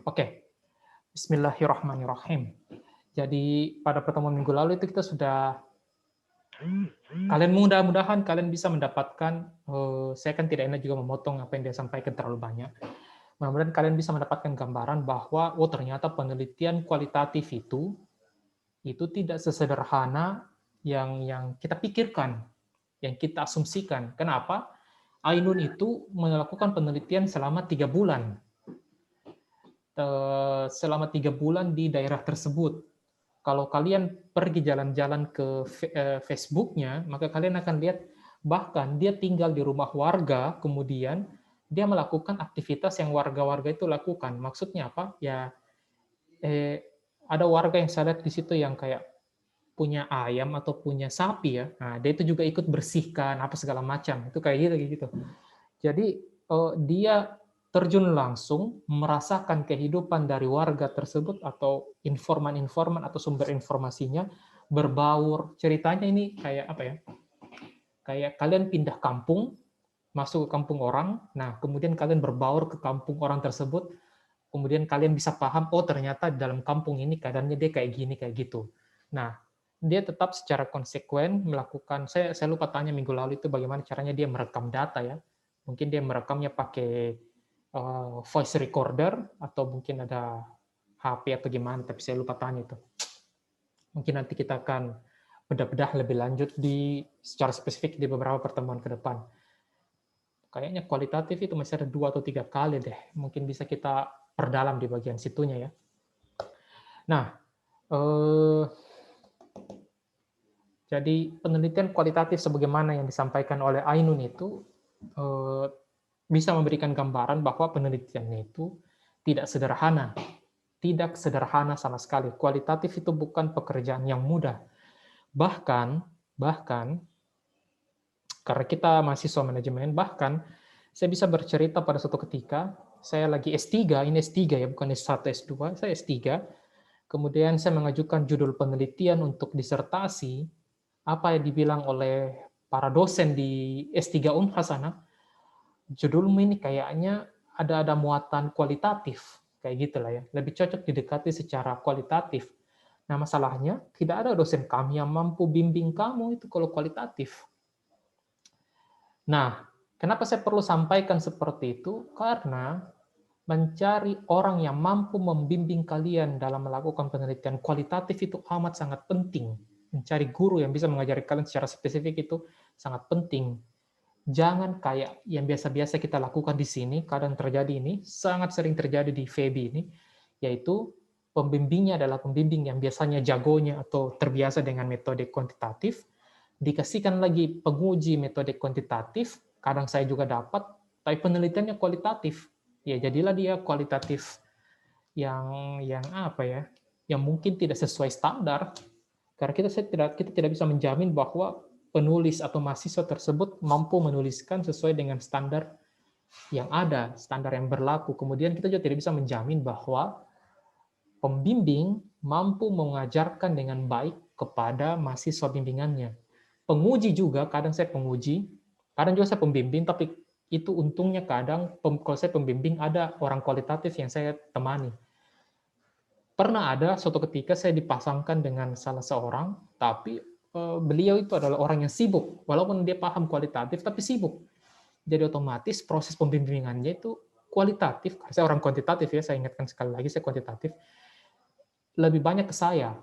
Oke, bismillahirrahmanirrahim. Jadi pada pertemuan minggu lalu itu kita sudah mudah-mudahan kalian bisa mendapatkan, saya kan tidak enak juga memotong apa yang dia sampaikan terlalu banyak. Mudah-mudahan kalian bisa mendapatkan gambaran bahwa, oh ternyata penelitian kualitatif itu tidak sesederhana yang kita pikirkan, yang kita asumsikan. Kenapa? Ainun itu melakukan penelitian selama 3 bulan. Selama 3 bulan di daerah tersebut. Kalau kalian pergi jalan-jalan ke Facebook-nya, maka kalian akan lihat bahkan dia tinggal di rumah warga, kemudian dia melakukan aktivitas yang warga-warga itu lakukan. Maksudnya apa? Ya, ada warga yang saya lihat di situ yang kayak punya ayam atau punya sapi ya. Nah, dia itu juga ikut bersihkan apa segala macam. Itu kayak gitu. Jadi dia terjun langsung merasakan kehidupan dari warga tersebut atau informan-informan atau sumber informasinya berbaur. Ceritanya ini kayak apa ya? Kayak kalian pindah kampung, masuk ke kampung orang, nah kemudian kalian berbaur ke kampung orang tersebut, kemudian kalian bisa paham, oh ternyata dalam kampung ini keadaannya dia kayak gini, kayak gitu. Nah, dia tetap secara konsekuen melakukan, saya lupa tanya minggu lalu itu bagaimana caranya dia merekam data ya. Mungkin dia merekamnya pakai voice recorder, atau mungkin ada HP atau gimana, tapi saya lupa tanya itu. Mungkin nanti kita akan bedah-bedah lebih lanjut secara spesifik di beberapa pertemuan ke depan. Kayaknya kualitatif itu masih ada 2 atau 3 kali deh. Mungkin bisa kita perdalam di bagian situnya ya. Nah, jadi penelitian kualitatif sebagaimana yang disampaikan oleh Ainun itu bisa memberikan gambaran bahwa penelitiannya itu tidak sederhana. Tidak sederhana sama sekali. Kualitatif itu bukan pekerjaan yang mudah. Bahkan karena kita mahasiswa manajemen, bahkan saya bisa bercerita pada suatu ketika, saya lagi S3, ini S3 ya, bukan S1, S2, saya S3, kemudian saya mengajukan judul penelitian untuk disertasi, apa yang dibilang oleh para dosen di S3 Unhas sana, judulmu ini kayaknya ada muatan kualitatif, kayak gitulah ya, lebih cocok didekati secara kualitatif. Nah masalahnya, tidak ada dosen kami yang mampu bimbing kamu itu kalau kualitatif. Nah, kenapa saya perlu sampaikan seperti itu? Karena mencari orang yang mampu membimbing kalian dalam melakukan penelitian kualitatif itu amat sangat penting. Mencari guru yang bisa mengajari kalian secara spesifik itu sangat penting. Jangan kayak yang biasa-biasa kita lakukan di sini, kadang terjadi ini, sangat sering terjadi di FEB ini, yaitu pembimbingnya adalah pembimbing yang biasanya jagonya atau terbiasa dengan metode kuantitatif, dikasihkan lagi penguji metode kuantitatif, kadang saya juga dapat, tapi penelitiannya kualitatif. Ya jadilah dia kualitatif yang apa ya? Yang mungkin tidak sesuai standar. Karena kita tidak bisa menjamin bahwa penulis atau mahasiswa tersebut mampu menuliskan sesuai dengan standar yang ada, standar yang berlaku. Kemudian kita juga tidak bisa menjamin bahwa pembimbing mampu mengajarkan dengan baik kepada mahasiswa bimbingannya. Penguji juga, kadang saya penguji, kadang juga saya pembimbing, tapi itu untungnya kadang kalau saya pembimbing ada orang kualitatif yang saya temani. Pernah ada suatu ketika saya dipasangkan dengan salah seorang, tapi beliau itu adalah orang yang sibuk, walaupun dia paham kualitatif, tapi sibuk. Jadi otomatis proses pembimbingannya itu kualitatif, karena saya orang kuantitatif ya, saya ingatkan sekali lagi, saya kuantitatif, lebih banyak ke saya.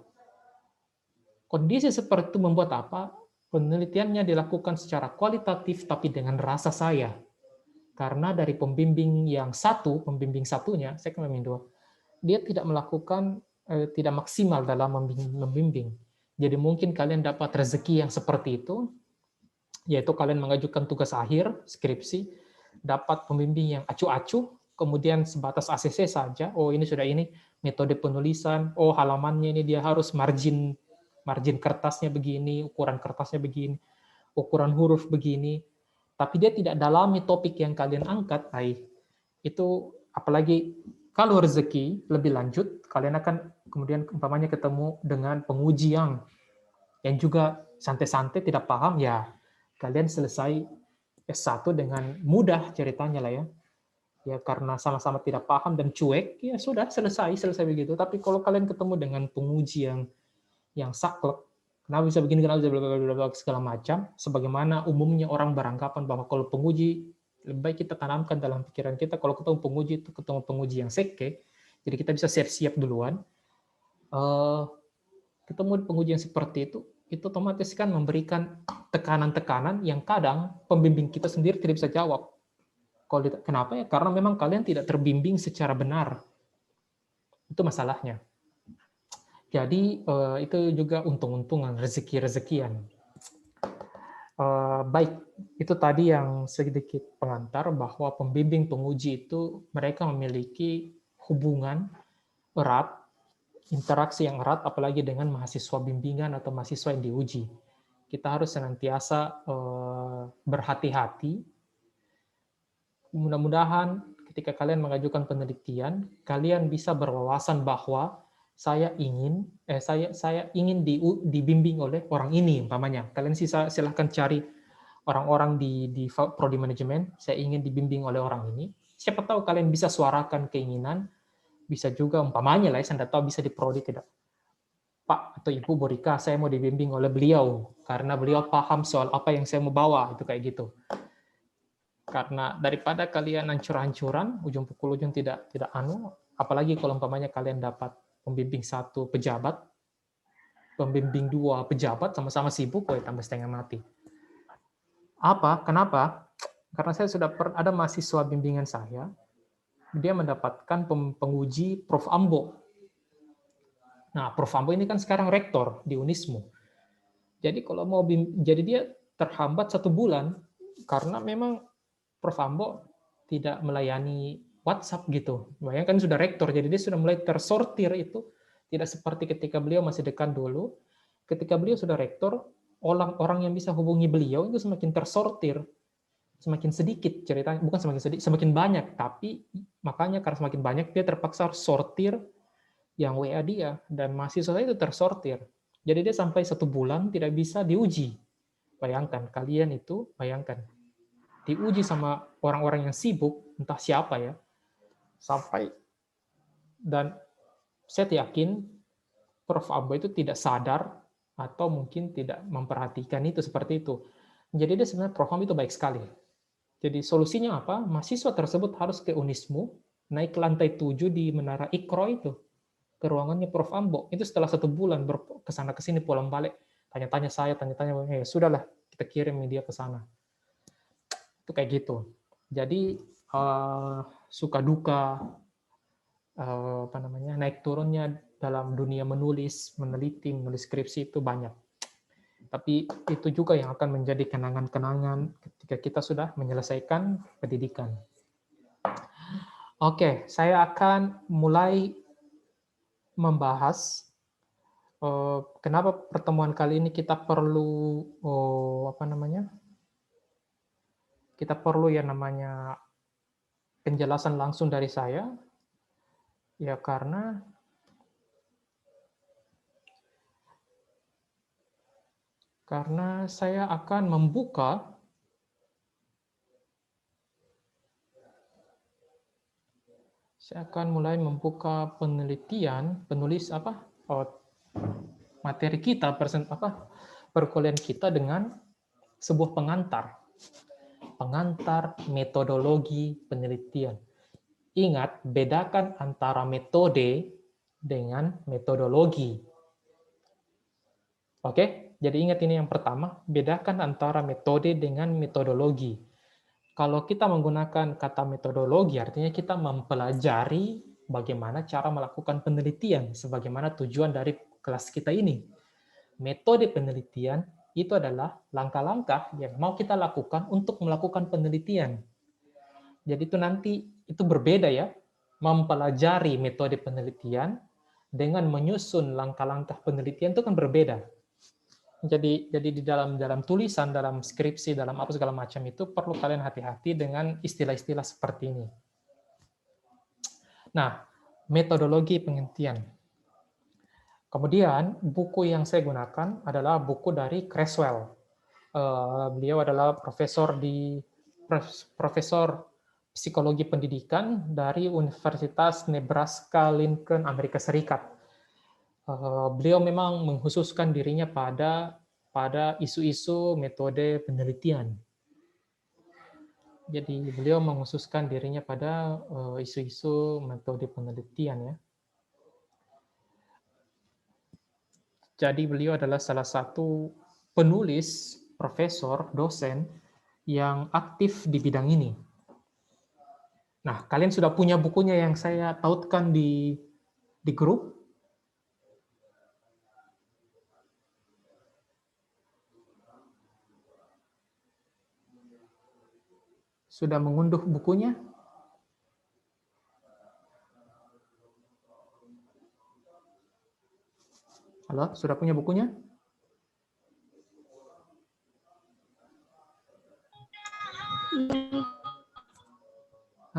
Kondisi seperti itu membuat apa? Penelitiannya dilakukan secara kualitatif, tapi dengan rasa saya. Karena dari pembimbing yang satu, pembimbing satunya, saya kan membimbing 2, dia tidak melakukan, tidak maksimal dalam membimbing. Jadi mungkin kalian dapat rezeki yang seperti itu, yaitu kalian mengajukan tugas akhir, skripsi, dapat pembimbing yang acuh-acuh, kemudian sebatas ACC saja, oh ini sudah ini, metode penulisan, oh halamannya ini dia harus margin kertasnya begini, ukuran kertasnya begini, ukuran huruf begini, tapi dia tidak dalami topik yang kalian angkat, itu apalagi kalau rezeki lebih lanjut, kalian akan kemudian umpamanya ketemu dengan penguji yang juga santai-santai tidak paham, ya kalian selesai S1 dengan mudah ceritanya lah ya. Ya karena sama-sama tidak paham dan cuek, ya sudah selesai begitu. Tapi kalau kalian ketemu dengan penguji yang saklek, kenapa bisa begini, kenapa bisa bla bla bla bla segala macam, sebagaimana umumnya orang beranggapan bahwa kalau penguji, lebih baik kita tanamkan dalam pikiran kita, kalau ketemu penguji itu ketemu penguji yang seke, jadi kita bisa siap-siap duluan. Ketemu penguji yang seperti itu otomatis kan memberikan tekanan-tekanan yang kadang pembimbing kita sendiri tidak bisa jawab. Kenapa ya? Karena memang kalian tidak terbimbing secara benar. Itu masalahnya. Jadi itu juga untung-untungan, rezeki-rezekian. Baik, itu tadi yang sedikit pengantar bahwa pembimbing penguji itu mereka memiliki hubungan erat, interaksi yang erat, apalagi dengan mahasiswa bimbingan atau mahasiswa yang diuji. Kita harus senantiasa berhati-hati. Mudah-mudahan ketika kalian mengajukan penelitian, kalian bisa berwawasan bahwa saya ingin dibimbing oleh orang ini umpamanya. Kalian silahkan cari orang-orang di prodi manajemen, saya ingin dibimbing oleh orang ini. Siapa tahu kalian bisa suarakan keinginan, bisa juga umpamanya lah, saya tidak tahu bisa di prodi tidak. Pak atau Ibu Borika, saya mau dibimbing oleh beliau karena beliau paham soal apa yang saya mau bawa, itu kayak gitu. Karena daripada kalian hancur-hancuran, ujung pukul ujung tidak apalagi kalau umpamanya kalian dapat pembimbing 1 pejabat, pembimbing 2 pejabat, sama-sama sibuk, tambah setengah mati. Kenapa? Karena saya sudah ada mahasiswa bimbingan saya, dia mendapatkan penguji Prof. Ambo. Nah, Prof. Ambo ini kan sekarang rektor di Unismu. Jadi kalau mau jadi dia terhambat 1 bulan karena memang Prof. Ambo tidak melayani WhatsApp gitu. Bayangkan sudah rektor, jadi dia sudah mulai tersortir itu. Tidak seperti ketika beliau masih dekan dulu. Ketika beliau sudah rektor, orang-orang yang bisa hubungi beliau itu semakin tersortir. Semakin sedikit ceritanya, bukan semakin sedikit, semakin banyak. Tapi makanya karena semakin banyak, dia terpaksa harus sortir yang WA dia. Dan mahasiswa itu tersortir. Jadi dia sampai 1 bulan tidak bisa diuji. Bayangkan, kalian itu, bayangkan diuji sama orang-orang yang sibuk, entah siapa ya, sampai, dan saya yakin Prof. Ambo itu tidak sadar atau mungkin tidak memperhatikan itu seperti itu. Jadi dia sebenarnya Prof. Ambo itu baik sekali. Jadi solusinya apa? Mahasiswa tersebut harus ke Unismu, naik ke lantai 7 di Menara Ikro itu, ke ruangannya Prof. Ambo. Itu setelah 1 bulan kesana kesini pulang balik, tanya-tanya saya, tanya-tanya, sudahlah kita kirim media ke sana. Itu kayak gitu. Jadi suka duka naik turunnya dalam dunia menulis, meneliti, menulis skripsi itu banyak. Tapi itu juga yang akan menjadi kenangan-kenangan ketika kita sudah menyelesaikan pendidikan. Oke, saya akan mulai membahas kenapa pertemuan kali ini kita perlu kita perlu yang namanya penjelasan langsung dari saya, ya karena saya akan mulai membuka penelitian, materi kita, perkuliahan kita dengan sebuah pengantar metodologi penelitian. Ingat, bedakan antara metode dengan metodologi. Oke, jadi ingat ini yang pertama, bedakan antara metode dengan metodologi. Kalau kita menggunakan kata metodologi, artinya kita mempelajari bagaimana cara melakukan penelitian, sebagaimana tujuan dari kelas kita ini. Metode penelitian itu adalah langkah-langkah yang mau kita lakukan untuk melakukan penelitian. Jadi itu nanti itu berbeda ya, mempelajari metode penelitian dengan menyusun langkah-langkah penelitian itu kan berbeda. Jadi di dalam tulisan, dalam skripsi, dalam apa segala macam itu perlu kalian hati-hati dengan istilah-istilah seperti ini. Nah, metodologi penelitian. Kemudian buku yang saya gunakan adalah buku dari Creswell. Beliau adalah profesor psikologi pendidikan dari Universitas Nebraska Lincoln, Amerika Serikat. Beliau memang mengkhususkan dirinya pada isu-isu metode penelitian. Jadi beliau mengkhususkan dirinya pada isu-isu metode penelitian ya. Jadi beliau adalah salah satu penulis, profesor, dosen yang aktif di bidang ini. Nah, kalian sudah punya bukunya yang saya tautkan di grup? Sudah mengunduh bukunya? Halo, sudah punya bukunya?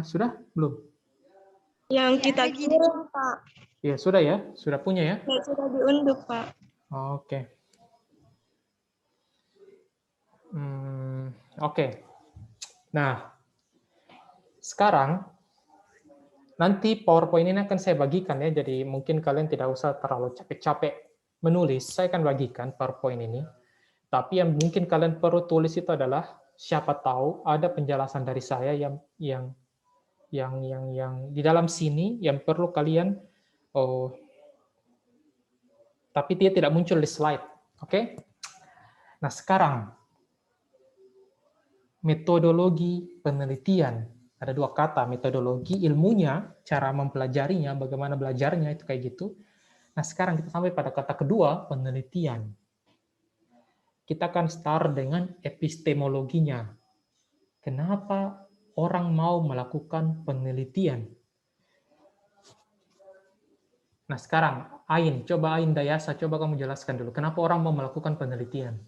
Sudah? Belum? Yang kita kirim, Pak. Ya, sudah ya? Sudah punya ya? Ya, sudah diunduh, Pak. Oke. Oke. Nah, sekarang nanti PowerPoint ini akan saya bagikan ya, jadi mungkin kalian tidak usah terlalu capek-capek menulis. Saya akan bagikan PowerPoint ini. Tapi yang mungkin kalian perlu tulis itu adalah siapa tahu ada penjelasan dari saya yang di dalam sini yang perlu kalian tapi dia tidak muncul di slide. Oke? Nah, sekarang metodologi penelitian. Ada dua kata, metodologi ilmunya, cara mempelajarinya, bagaimana belajarnya itu kayak gitu. Nah, sekarang kita sampai pada kata kedua, penelitian. Kita akan start dengan epistemologinya. Kenapa orang mau melakukan penelitian? Nah, sekarang Ain, coba Ain Dayasa, coba kamu jelaskan dulu. Kenapa orang mau melakukan penelitian?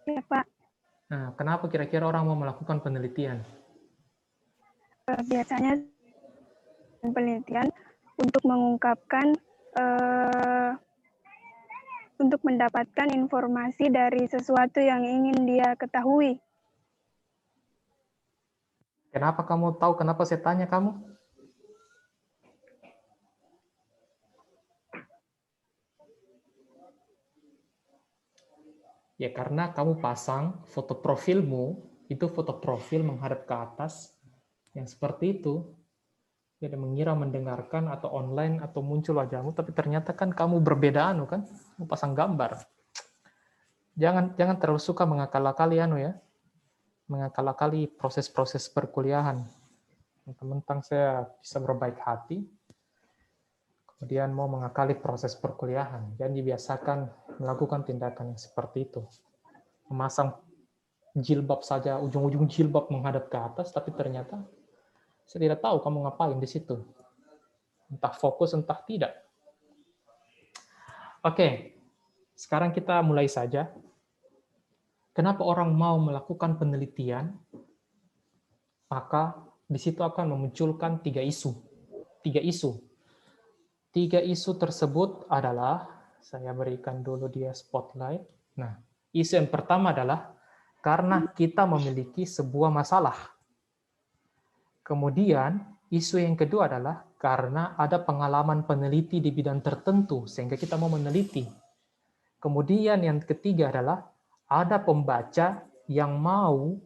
Ya, Pak. Nah, kenapa kira-kira orang mau melakukan penelitian? Biasanya penelitian untuk mengungkapkan, untuk mendapatkan informasi dari sesuatu yang ingin dia ketahui. Kenapa kamu tahu kenapa saya tanya kamu? Ya karena kamu pasang foto profilmu, itu foto profil menghadap ke atas, yang seperti itu. Jadi mengira mendengarkan atau online atau muncul wajahmu, tapi ternyata kan kamu berbeda kan? Kamu pasang gambar. Jangan terlalu suka mengakal-akali ya. Mengakal-akali proses-proses perkuliahan. Mentang-mentang saya bisa berbaik hati, kemudian mau mengakali proses perkuliahan. Jangan dibiasakan melakukan tindakan yang seperti itu. Memasang jilbab saja, ujung-ujung jilbab menghadap ke atas, tapi ternyata saya tidak tahu kamu ngapain di situ. Entah fokus, entah tidak. Oke, sekarang kita mulai saja. Kenapa orang mau melakukan penelitian? Maka di situ akan memunculkan tiga isu. Tiga isu tersebut adalah, saya berikan dulu dia spotlight. Nah, isu yang pertama adalah karena kita memiliki sebuah masalah. Kemudian, isu yang kedua adalah karena ada pengalaman peneliti di bidang tertentu, sehingga kita mau meneliti. Kemudian yang ketiga adalah ada pembaca yang mau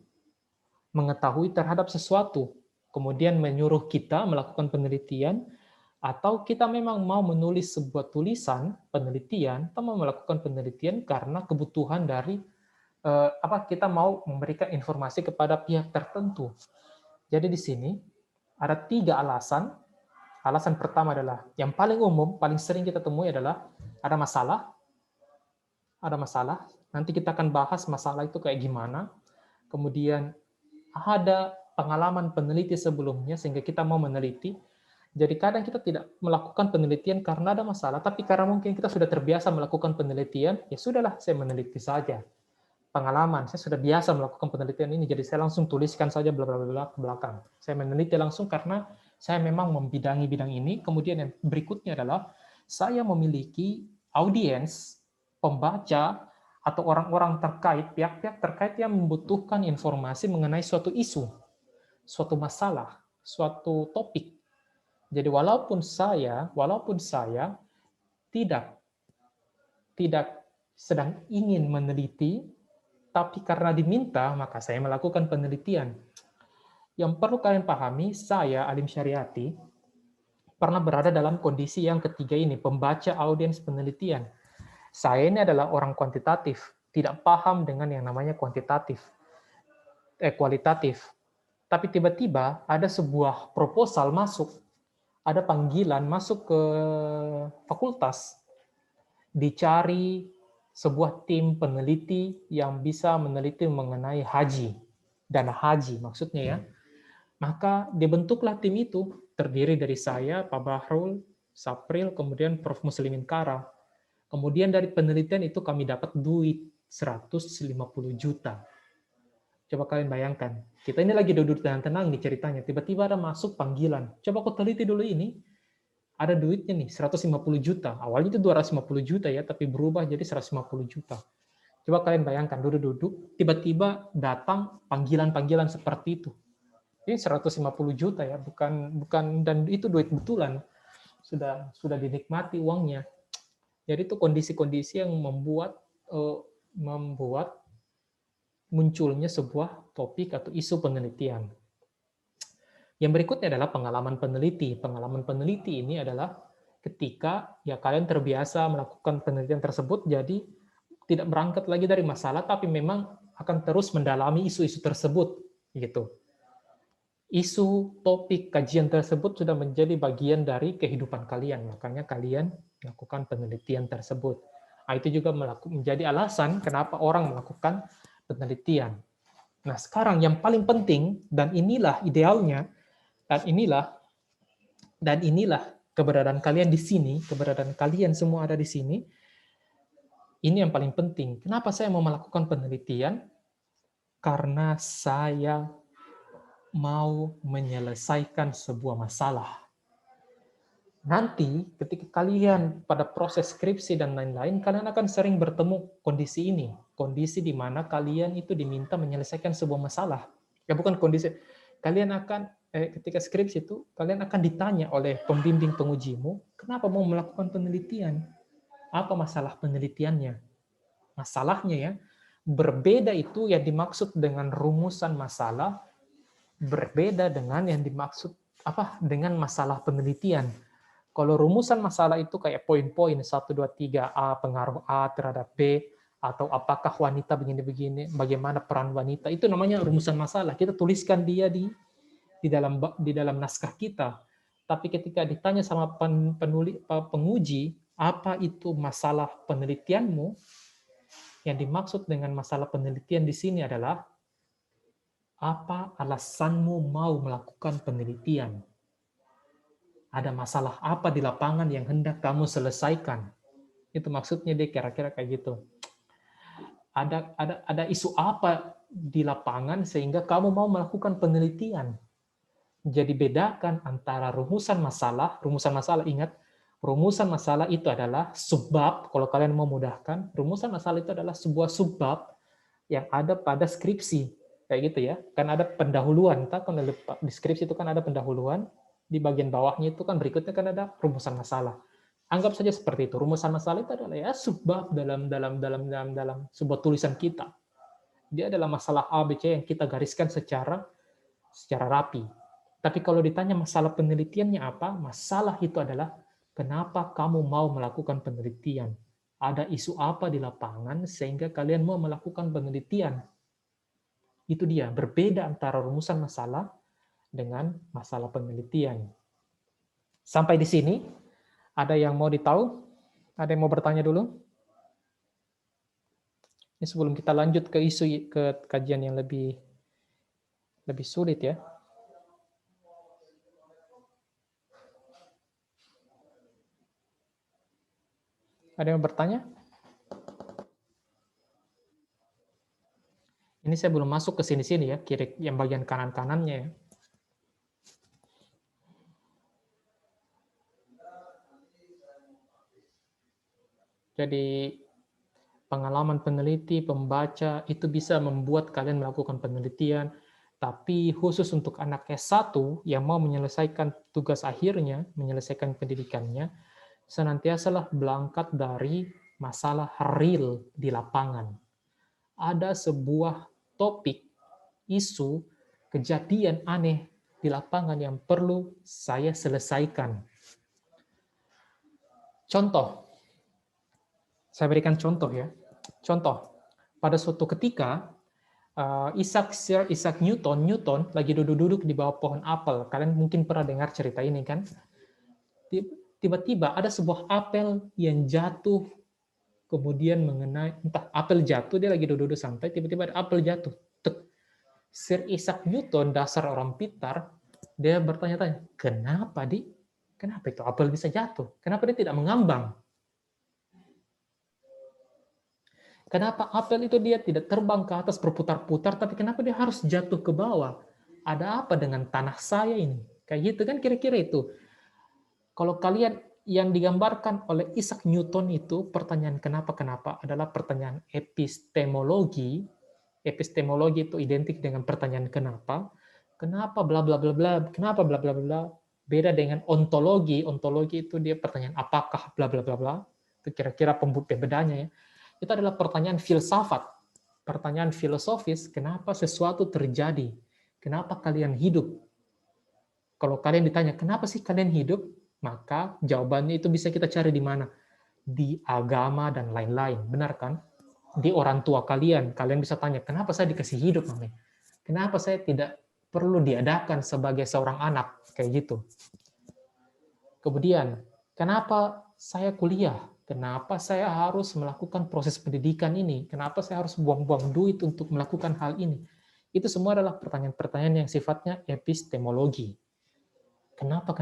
mengetahui terhadap sesuatu, kemudian menyuruh kita melakukan penelitian, atau kita memang mau menulis sebuah tulisan penelitian, atau mau melakukan penelitian karena kebutuhan dari kita mau memberikan informasi kepada pihak tertentu. Jadi di sini ada tiga alasan. Alasan pertama adalah yang paling umum, paling sering kita temui adalah ada masalah. Ada masalah. Nanti kita akan bahas masalah itu kayak gimana. Kemudian ada pengalaman peneliti sebelumnya sehingga kita mau meneliti. Jadi kadang kita tidak melakukan penelitian karena ada masalah, tapi karena mungkin kita sudah terbiasa melakukan penelitian, ya sudahlah saya meneliti saja. pengalaman. Saya sudah biasa melakukan penelitian ini, jadi saya langsung tuliskan saja bla bla bla ke belakang. Saya meneliti langsung karena saya memang membidangi bidang ini. Kemudian yang berikutnya adalah saya memiliki audiens, pembaca, atau orang-orang terkait, pihak-pihak terkait yang membutuhkan informasi mengenai suatu isu, suatu masalah, suatu topik. Jadi walaupun saya tidak sedang ingin meneliti, tapi karena diminta, maka saya melakukan penelitian. Yang perlu kalian pahami, saya, Alim Syariati, pernah berada dalam kondisi yang ketiga ini, pembaca, audiens, penelitian. Saya ini adalah orang kuantitatif, tidak paham dengan yang namanya kualitatif. Tapi tiba-tiba ada sebuah proposal masuk, ada panggilan masuk ke fakultas, dicari sebuah tim peneliti yang bisa meneliti mengenai haji, dana haji maksudnya ya. Maka dibentuklah tim itu, terdiri dari saya, Pak Bahrul, Sapril, kemudian Prof. Muslimin Kara. Kemudian dari penelitian itu kami dapat duit 150 juta. Coba kalian bayangkan, kita ini lagi duduk tenang-tenang nih ceritanya, tiba-tiba ada masuk panggilan. Coba kau teliti dulu ini, ada duitnya nih 150 juta. Awalnya itu 250 juta ya, tapi berubah jadi 150 juta. Coba kalian bayangkan, duduk-duduk, tiba-tiba datang panggilan-panggilan seperti itu. Ini 150 juta ya, bukan dan itu duit betulan. Sudah dinikmati uangnya. Jadi itu kondisi-kondisi yang membuat munculnya sebuah topik atau isu penelitian. Yang berikutnya adalah pengalaman peneliti. Pengalaman peneliti ini adalah ketika ya kalian terbiasa melakukan penelitian tersebut, jadi tidak berangkat lagi dari masalah, tapi memang akan terus mendalami isu-isu tersebut, gitu. Isu, topik, kajian tersebut sudah menjadi bagian dari kehidupan kalian, makanya kalian melakukan penelitian tersebut. Nah, itu juga menjadi alasan kenapa orang melakukan penelitian. Nah, sekarang yang paling penting, dan inilah idealnya, dan inilah keberadaan kalian di sini, keberadaan kalian semua ada di sini, ini yang paling penting. Kenapa saya mau melakukan penelitian? Karena saya mau menyelesaikan sebuah masalah. Nanti ketika kalian pada proses skripsi dan lain-lain, kalian akan sering bertemu kondisi ini. Kondisi di mana kalian itu diminta menyelesaikan sebuah masalah. Ya bukan kondisi, kalian akan, ketika skripsi itu, kalian akan ditanya oleh pembimbing pengujimu, kenapa mau melakukan penelitian? Apa masalah penelitiannya? Masalahnya ya, berbeda itu yang dimaksud dengan rumusan masalah, berbeda dengan yang dimaksud dengan masalah penelitian. Kalau rumusan masalah itu kayak poin-poin 1, 2, 3, A, pengaruh A terhadap B, atau apakah wanita begini-begini, bagaimana peran wanita, itu namanya rumusan masalah. Kita tuliskan dia di dalam naskah kita. Tapi ketika ditanya sama penguji, apa itu masalah penelitianmu, yang dimaksud dengan masalah penelitian di sini adalah apa alasanmu mau melakukan penelitian? Ada masalah apa di lapangan yang hendak kamu selesaikan? Itu maksudnya dia kira-kira kayak gitu. Ada isu apa di lapangan sehingga kamu mau melakukan penelitian? Jadi bedakan antara rumusan masalah ingat, rumusan masalah itu adalah subbab, kalau kalian mau mudahkan, rumusan masalah itu adalah sebuah subbab yang ada pada skripsi. Kayak gitu ya. Kan ada pendahuluan, kan di skripsi itu kan ada pendahuluan, di bagian bawahnya itu kan berikutnya kan ada rumusan masalah. Anggap saja seperti itu. Rumusan masalah itu adalah ya subbab dalam sebuah tulisan kita. Dia adalah masalah A, B, C yang kita gariskan secara rapi. Tapi kalau ditanya masalah penelitiannya apa, masalah itu adalah kenapa kamu mau melakukan penelitian. Ada isu apa di lapangan sehingga kalian mau melakukan penelitian. Itu dia, berbeda antara rumusan masalah dengan masalah penelitian. Sampai di sini, ada yang mau ditahu? Ada yang mau bertanya dulu? Ini sebelum kita lanjut ke isu, ke kajian yang lebih sulit ya. Ada yang bertanya? Ini saya belum masuk ke sini-sini ya, kiri yang bagian kanan-kanannya ya. Jadi pengalaman peneliti, pembaca, itu bisa membuat kalian melakukan penelitian, tapi khusus untuk anak S1 yang mau menyelesaikan tugas akhirnya, menyelesaikan pendidikannya, senantiasalah berangkat dari masalah real di lapangan. Ada sebuah topik, isu, kejadian aneh di lapangan yang perlu saya selesaikan. Contoh, saya berikan contoh ya. Contoh, pada suatu ketika Sir Isaac Newton lagi duduk-duduk di bawah pohon apel. Kalian mungkin pernah dengar cerita ini kan? Tiba-tiba ada sebuah apel yang jatuh, kemudian mengenai, entah apel jatuh, dia lagi duduk-duduk santai, tiba-tiba ada apel jatuh. Sir Isaac Newton, dasar orang pintar, dia bertanya-tanya, kenapa kenapa itu apel bisa jatuh? Kenapa dia tidak mengambang? Kenapa apel itu dia tidak terbang ke atas berputar-putar, tapi kenapa dia harus jatuh ke bawah? Ada apa dengan tanah saya ini? Kayak gitu kan kira-kira itu. Kalau kalian yang digambarkan oleh Isaac Newton itu, pertanyaan kenapa-kenapa adalah pertanyaan epistemologi. Epistemologi itu identik dengan pertanyaan kenapa. Kenapa bla bla bla bla, kenapa bla bla bla. Beda dengan ontologi. Ontologi itu dia pertanyaan apakah bla bla bla bla. Itu kira-kira pembedanya ya. Itu adalah pertanyaan filsafat. Pertanyaan filosofis, kenapa sesuatu terjadi? Kenapa kalian hidup? Kalau kalian ditanya, kenapa sih kalian hidup? Maka jawabannya itu bisa kita cari di mana? Di agama dan lain-lain. Benar kan? Di orang tua kalian. Kalian bisa tanya, kenapa saya dikasih hidup, Mami? Kenapa saya tidak perlu diadakan sebagai seorang anak? Kayak gitu. Kemudian, kenapa saya kuliah? Kenapa saya harus melakukan proses pendidikan ini? Kenapa saya harus buang-buang duit untuk melakukan hal ini? Itu semua adalah pertanyaan-pertanyaan yang sifatnya epistemologi. Kenapa?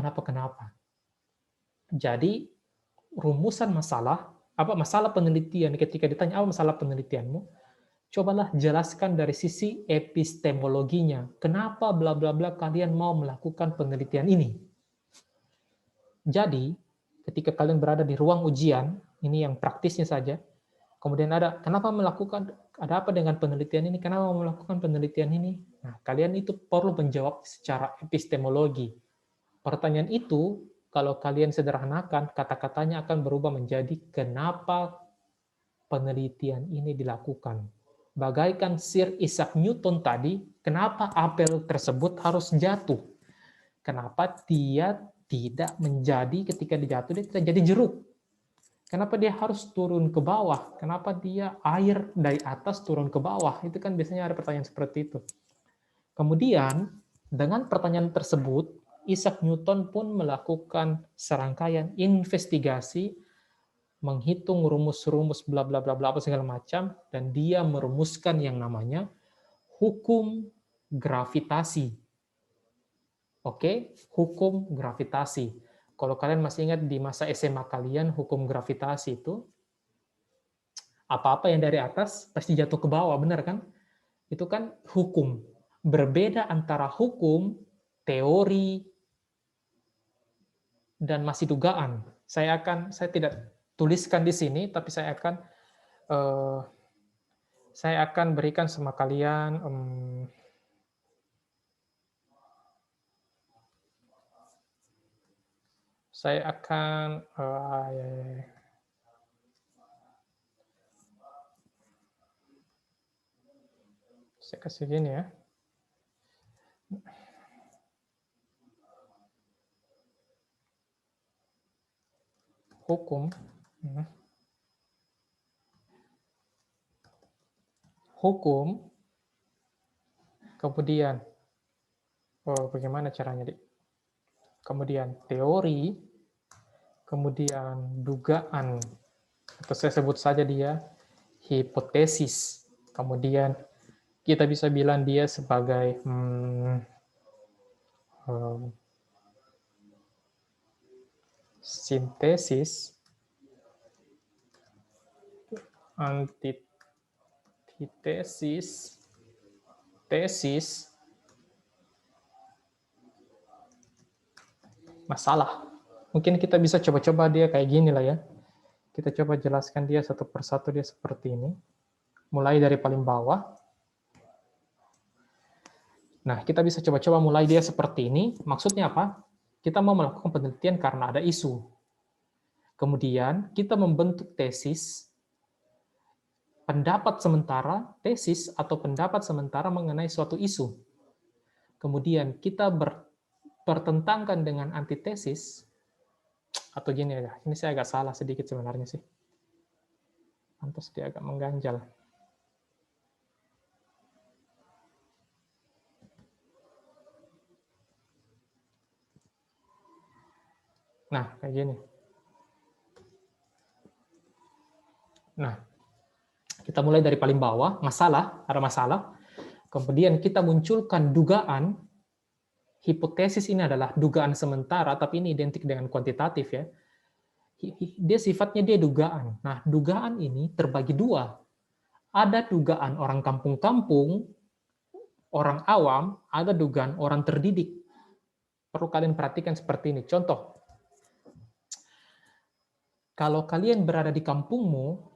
Jadi, rumusan masalah penelitian, ketika ditanya apa masalah penelitianmu, cobalah jelaskan dari sisi epistemologinya. Kenapa bla bla bla kalian mau melakukan penelitian ini? Jadi, ketika kalian berada di ruang ujian, ini yang praktisnya saja, kemudian kenapa ada apa dengan penelitian ini? Kenapa mau melakukan penelitian ini? Nah, kalian itu perlu menjawab secara epistemologi. Pertanyaan itu, kalau kalian sederhanakan, kata-katanya akan berubah menjadi kenapa penelitian ini dilakukan. Bagaikan Sir Isaac Newton tadi, kenapa apel tersebut harus jatuh? Kenapa dia tidak menjadi, ketika dijatuh dia tidak jadi jeruk? Kenapa dia harus turun ke bawah? Kenapa dia air dari atas turun ke bawah? Itu kan biasanya ada pertanyaan seperti itu. Kemudian, dengan pertanyaan tersebut, Isaac Newton pun melakukan serangkaian investigasi, menghitung rumus-rumus bla bla bla bla apa segala macam, dan dia merumuskan yang namanya hukum gravitasi. Oke, hukum gravitasi. Kalau kalian masih ingat di masa SMA kalian, hukum gravitasi itu apa-apa yang dari atas pasti jatuh ke bawah, benar kan? Itu kan hukum. Berbeda antara hukum, teori, dan masih dugaan. Saya tidak tuliskan di sini, tapi saya akan berikan sama kalian saya akan saya kasih gini ya. Hukum kemudian bagaimana caranya, Dik? Kemudian teori, kemudian dugaan, atau saya sebut saja dia hipotesis, kemudian kita bisa bilang dia sebagai sintesis, antitesis, tesis masalah. Mungkin kita bisa coba-coba dia kayak gini lah ya. Kita coba jelaskan dia satu persatu dia seperti ini. Mulai dari paling bawah. Nah, kita bisa coba-coba mulai dia seperti ini. Maksudnya apa? Kita mau melakukan penelitian karena ada isu. Kemudian kita membentuk tesis, pendapat sementara, tesis atau pendapat sementara mengenai suatu isu. Kemudian kita bertentangkan dengan antitesis, atau gini aja, ini saya agak salah sedikit sebenarnya sih. Pantas dia agak mengganjal. Nah, kayak gini. Nah, kita mulai dari paling bawah, ada masalah. Kemudian kita munculkan dugaan, hipotesis ini adalah dugaan sementara, tapi ini identik dengan kuantitatif ya. Dia sifatnya dia dugaan. Nah, dugaan ini terbagi dua. Ada dugaan orang kampung-kampung, orang awam, ada dugaan orang terdidik. Perlu kalian perhatikan seperti ini. Contoh, kalau kalian berada di kampungmu,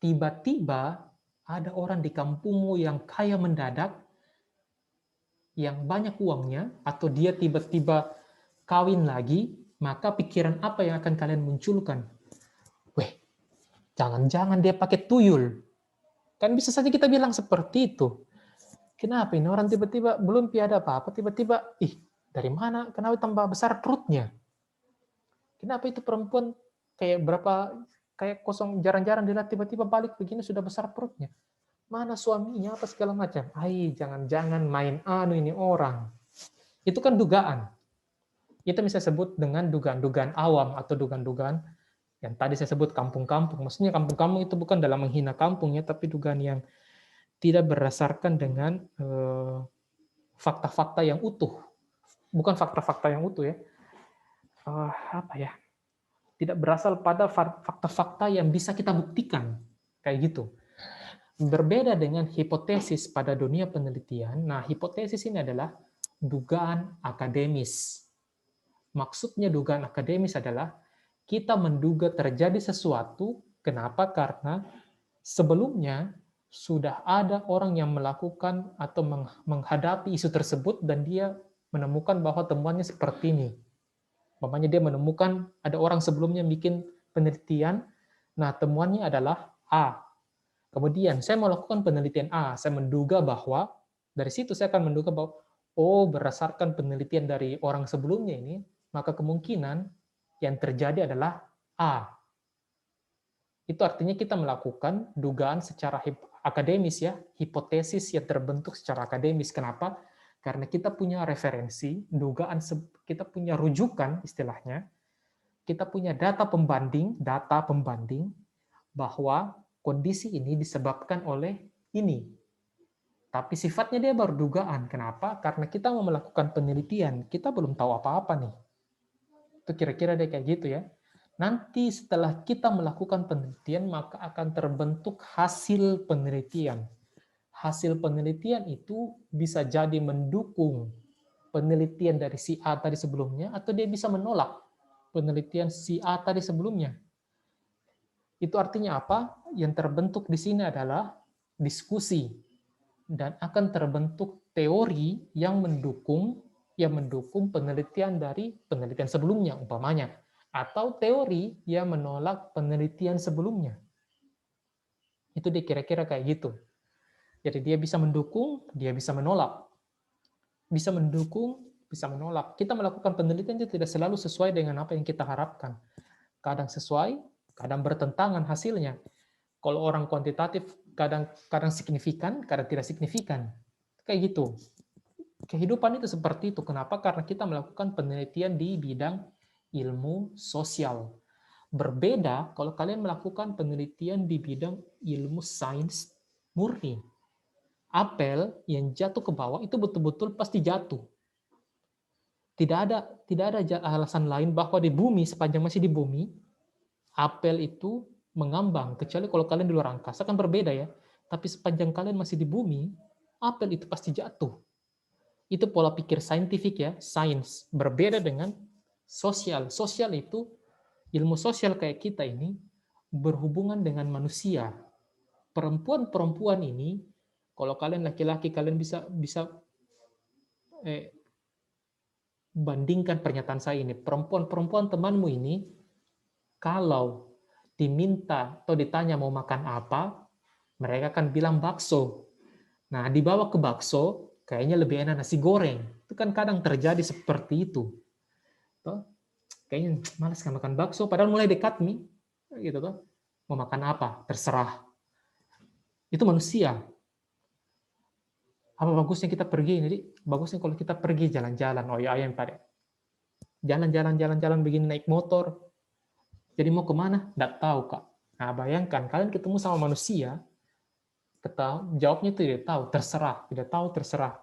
tiba-tiba ada orang di kampungmu yang kaya mendadak, yang banyak uangnya, atau dia tiba-tiba kawin lagi, maka pikiran apa yang akan kalian munculkan? Weh, jangan-jangan dia pakai tuyul. Kan bisa saja kita bilang seperti itu. Kenapa ini orang tiba-tiba belum piada apa-apa, tiba-tiba, dari mana? Kenapa tambah besar perutnya? Kenapa itu perempuan kayak kosong, jarang-jarang dilihat, tiba-tiba balik begini sudah besar perutnya? Mana suaminya, apa segala macam. Jangan-jangan main ini orang. Itu kan dugaan. Itu bisa sebut dengan dugaan-dugaan awam atau dugaan-dugaan yang tadi saya sebut kampung-kampung. Maksudnya kampung-kampung itu bukan dalam menghina kampung ya, tapi dugaan yang tidak berdasarkan dengan fakta-fakta yang utuh. Bukan fakta-fakta yang utuh ya. Tidak berasal pada fakta-fakta yang bisa kita buktikan. Kayak gitu. Berbeda dengan hipotesis pada dunia penelitian. Nah, hipotesis ini adalah dugaan akademis. Maksudnya dugaan akademis adalah kita menduga terjadi sesuatu. Kenapa? Karena sebelumnya sudah ada orang yang melakukan atau menghadapi isu tersebut dan dia menemukan bahwa temuannya seperti ini. Umpamanya dia menemukan ada orang sebelumnya bikin penelitian, nah temuannya adalah A. Kemudian saya melakukan penelitian A, saya menduga bahwa, dari situ saya akan menduga bahwa, berdasarkan penelitian dari orang sebelumnya ini, maka kemungkinan yang terjadi adalah A. Itu artinya kita melakukan dugaan secara akademis ya, hipotesis yang terbentuk secara akademis. Kenapa? Karena kita punya referensi, dugaan, kita punya rujukan istilahnya, kita punya data pembanding bahwa kondisi ini disebabkan oleh ini. Tapi sifatnya dia baru dugaan. Kenapa? Karena kita mau melakukan penelitian, kita belum tahu apa-apa nih. Itu kira-kira dia kayak gitu ya. Nanti setelah kita melakukan penelitian, maka akan terbentuk hasil penelitian. Hasil penelitian itu bisa jadi mendukung penelitian dari si A tadi sebelumnya, atau dia bisa menolak penelitian si A tadi sebelumnya. Itu artinya apa? Yang terbentuk di sini adalah diskusi dan akan terbentuk teori yang mendukung penelitian dari penelitian sebelumnya umpamanya, atau teori yang menolak penelitian sebelumnya. Itu dia kira-kira kayak gitu. Jadi dia bisa mendukung, dia bisa menolak. Bisa mendukung, bisa menolak. Kita melakukan penelitian itu tidak selalu sesuai dengan apa yang kita harapkan. Kadang sesuai, kadang bertentangan hasilnya. Kalau orang kuantitatif kadang signifikan, kadang tidak signifikan. Kayak gitu. Kehidupan itu seperti itu. Kenapa? Karena kita melakukan penelitian di bidang ilmu sosial. Berbeda kalau kalian melakukan penelitian di bidang ilmu sains murni. Apel yang jatuh ke bawah itu betul-betul pasti jatuh. Tidak ada alasan lain bahwa di bumi, sepanjang masih di bumi, apel itu mengambang, kecuali kalau kalian di luar angkasa kan berbeda ya. Tapi sepanjang kalian masih di bumi, apel itu pasti jatuh. Itu pola pikir saintifik ya, sains. Berbeda dengan sosial. Sosial itu, ilmu sosial kayak kita ini, berhubungan dengan manusia. Perempuan-perempuan ini, kalau kalian laki-laki, kalian bisa bandingkan pernyataan saya ini. Perempuan-perempuan temanmu ini, kalau diminta atau ditanya mau makan apa, mereka akan bilang bakso. Nah, dibawa ke bakso, kayaknya lebih enak nasi goreng. Itu kan kadang terjadi seperti itu. Toh, kayaknya malas kan makan bakso, padahal mulai dekat nih. Gitu toh. Mau makan apa? Terserah. Itu manusia. Apa bagusnya kita pergi? Jadi, bagusnya kalau kita pergi jalan-jalan. Oh ya, yang pada jalan-jalan begini naik motor. Jadi mau kemana? Nggak tahu, Kak. Nah, bayangkan, kalian ketemu sama manusia, jawabnya itu tidak tahu, terserah. Tidak tahu, terserah.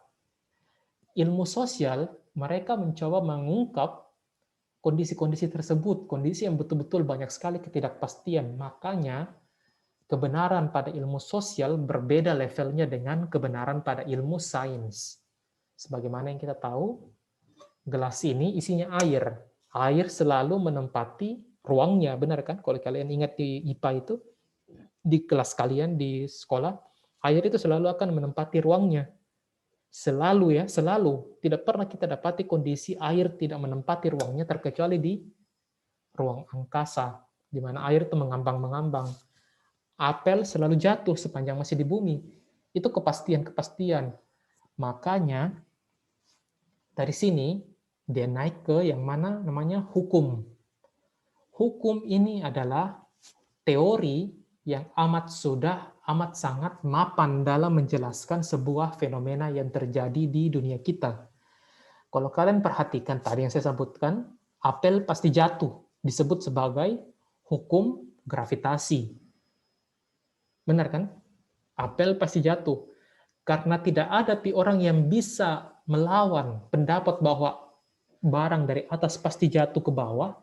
Ilmu sosial, mereka mencoba mengungkap kondisi-kondisi tersebut, kondisi yang betul-betul banyak sekali ketidakpastian. Makanya, kebenaran pada ilmu sosial berbeda levelnya dengan kebenaran pada ilmu sains. Sebagaimana yang kita tahu, gelas ini isinya air. Air selalu menempati ruangnya, benar kan? Kalau kalian ingat di IPA itu, di kelas kalian di sekolah, air itu selalu akan menempati ruangnya. Selalu ya, selalu. Tidak pernah kita dapati kondisi air tidak menempati ruangnya, terkecuali di ruang angkasa, di mana air itu mengambang-mengambang. Apel selalu jatuh sepanjang masih di bumi. Itu kepastian-kepastian. Makanya, dari sini, dia naik ke yang mana namanya hukum. Hukum ini adalah teori yang amat sangat mapan dalam menjelaskan sebuah fenomena yang terjadi di dunia kita. Kalau kalian perhatikan tadi yang saya sebutkan, apel pasti jatuh, disebut sebagai hukum gravitasi. Benar kan? Apel pasti jatuh. Karena tidak ada orang yang bisa melawan pendapat bahwa barang dari atas pasti jatuh ke bawah,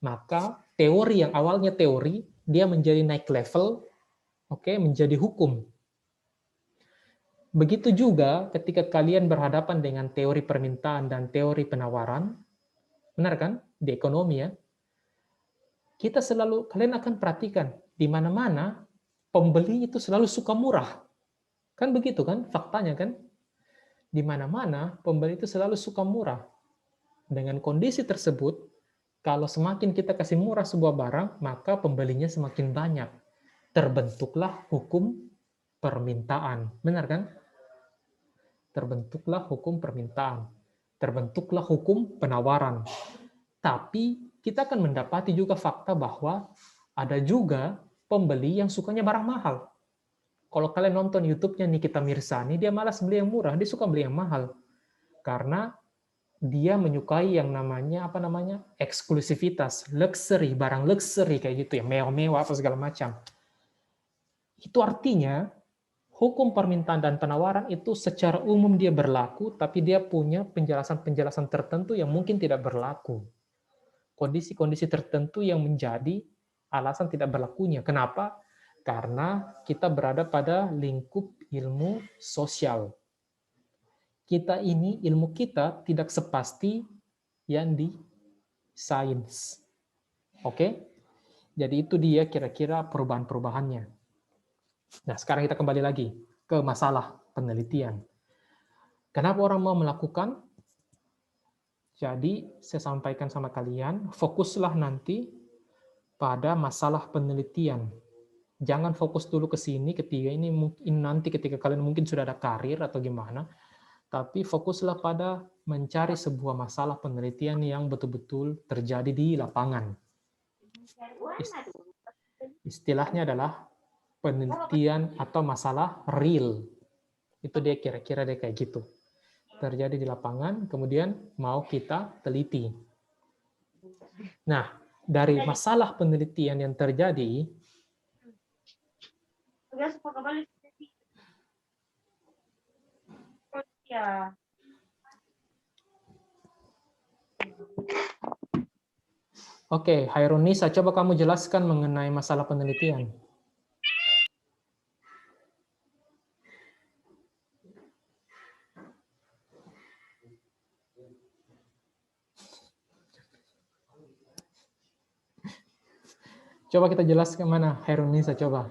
maka teori yang awalnya teori, dia menjadi naik level, menjadi hukum. Begitu juga ketika kalian berhadapan dengan teori permintaan dan teori penawaran, benar kan? Di ekonomi ya, kalian akan perhatikan, di mana-mana pembeli itu selalu suka murah. Kan begitu kan, faktanya kan? Di mana-mana pembeli itu selalu suka murah. Dengan kondisi tersebut, kalau semakin kita kasih murah sebuah barang, maka pembelinya semakin banyak. Terbentuklah hukum permintaan. Benar kan? Terbentuklah hukum permintaan. Terbentuklah hukum penawaran. Tapi kita akan mendapati juga fakta bahwa ada juga pembeli yang sukanya barang mahal. Kalau kalian nonton YouTube-nya Nikita Mirzani, dia malas beli yang murah, dia suka beli yang mahal. Karena dia menyukai yang namanya eksklusivitas, luxury, barang luxury kayak gitu ya, mewah-mewah apa segala macam. Itu artinya hukum permintaan dan penawaran itu secara umum dia berlaku, tapi dia punya penjelasan-penjelasan tertentu yang mungkin tidak berlaku. Kondisi-kondisi tertentu yang menjadi alasan tidak berlakunya. Kenapa? Karena kita berada pada lingkup ilmu sosial. Kita ini, ilmu kita tidak sepasti yang di sains. Oke? Jadi itu dia kira-kira perubahan-perubahannya. Nah, sekarang kita kembali lagi ke masalah penelitian. Kenapa orang mau melakukan? Jadi, saya sampaikan sama kalian, fokuslah nanti pada masalah penelitian. Jangan fokus dulu ke sini, ketiga ini mungkin nanti ketika kalian mungkin sudah ada karir atau gimana, tapi fokuslah pada mencari sebuah masalah penelitian yang betul-betul terjadi di lapangan. Istilahnya adalah penelitian atau masalah real. Itu dia kira-kira dia kayak gitu. Terjadi di lapangan, kemudian mau kita teliti. Nah, dari masalah penelitian yang terjadi, Oke, Hairunisa, coba kamu jelaskan mengenai masalah penelitian. Coba kita jelaskan mana Herunisa, coba.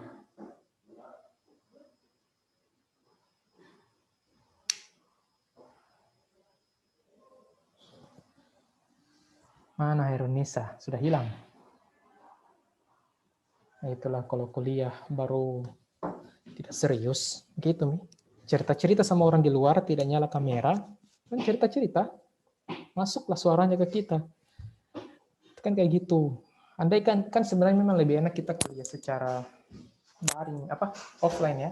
Mana Herunisa? Sudah hilang. Nah, itulah kalau kuliah baru tidak serius. Gitu, Mi. Cerita-cerita sama orang di luar, tidak nyala kamera, kan cerita-cerita, masuklah suaranya ke kita. Itu kan kayak gitu. Andai kan sebenarnya memang lebih enak kita kuliah secara daring, offline ya.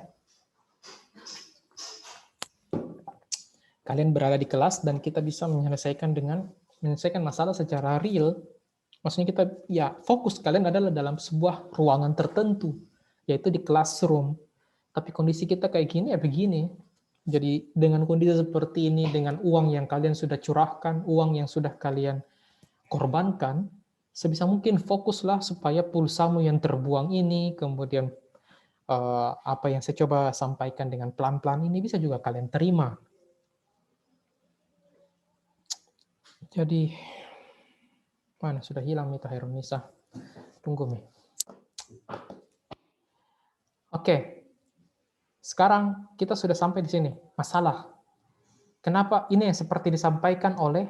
Kalian berada di kelas dan kita bisa menyelesaikan masalah secara real. Maksudnya kita ya fokus kalian adalah dalam sebuah ruangan tertentu, yaitu di classroom. Tapi kondisi kita kayak gini ya begini. Jadi dengan kondisi seperti ini, dengan uang yang kalian sudah curahkan, uang yang sudah kalian korbankan, sebisa mungkin fokuslah supaya pulsamu yang terbuang ini, kemudian apa yang saya coba sampaikan dengan pelan-pelan ini bisa juga kalian terima. Jadi, mana sudah hilang Mita Herunisa? Tunggu, Mi. Oke. Sekarang kita sudah sampai di sini. Masalah. Kenapa ini yang seperti disampaikan oleh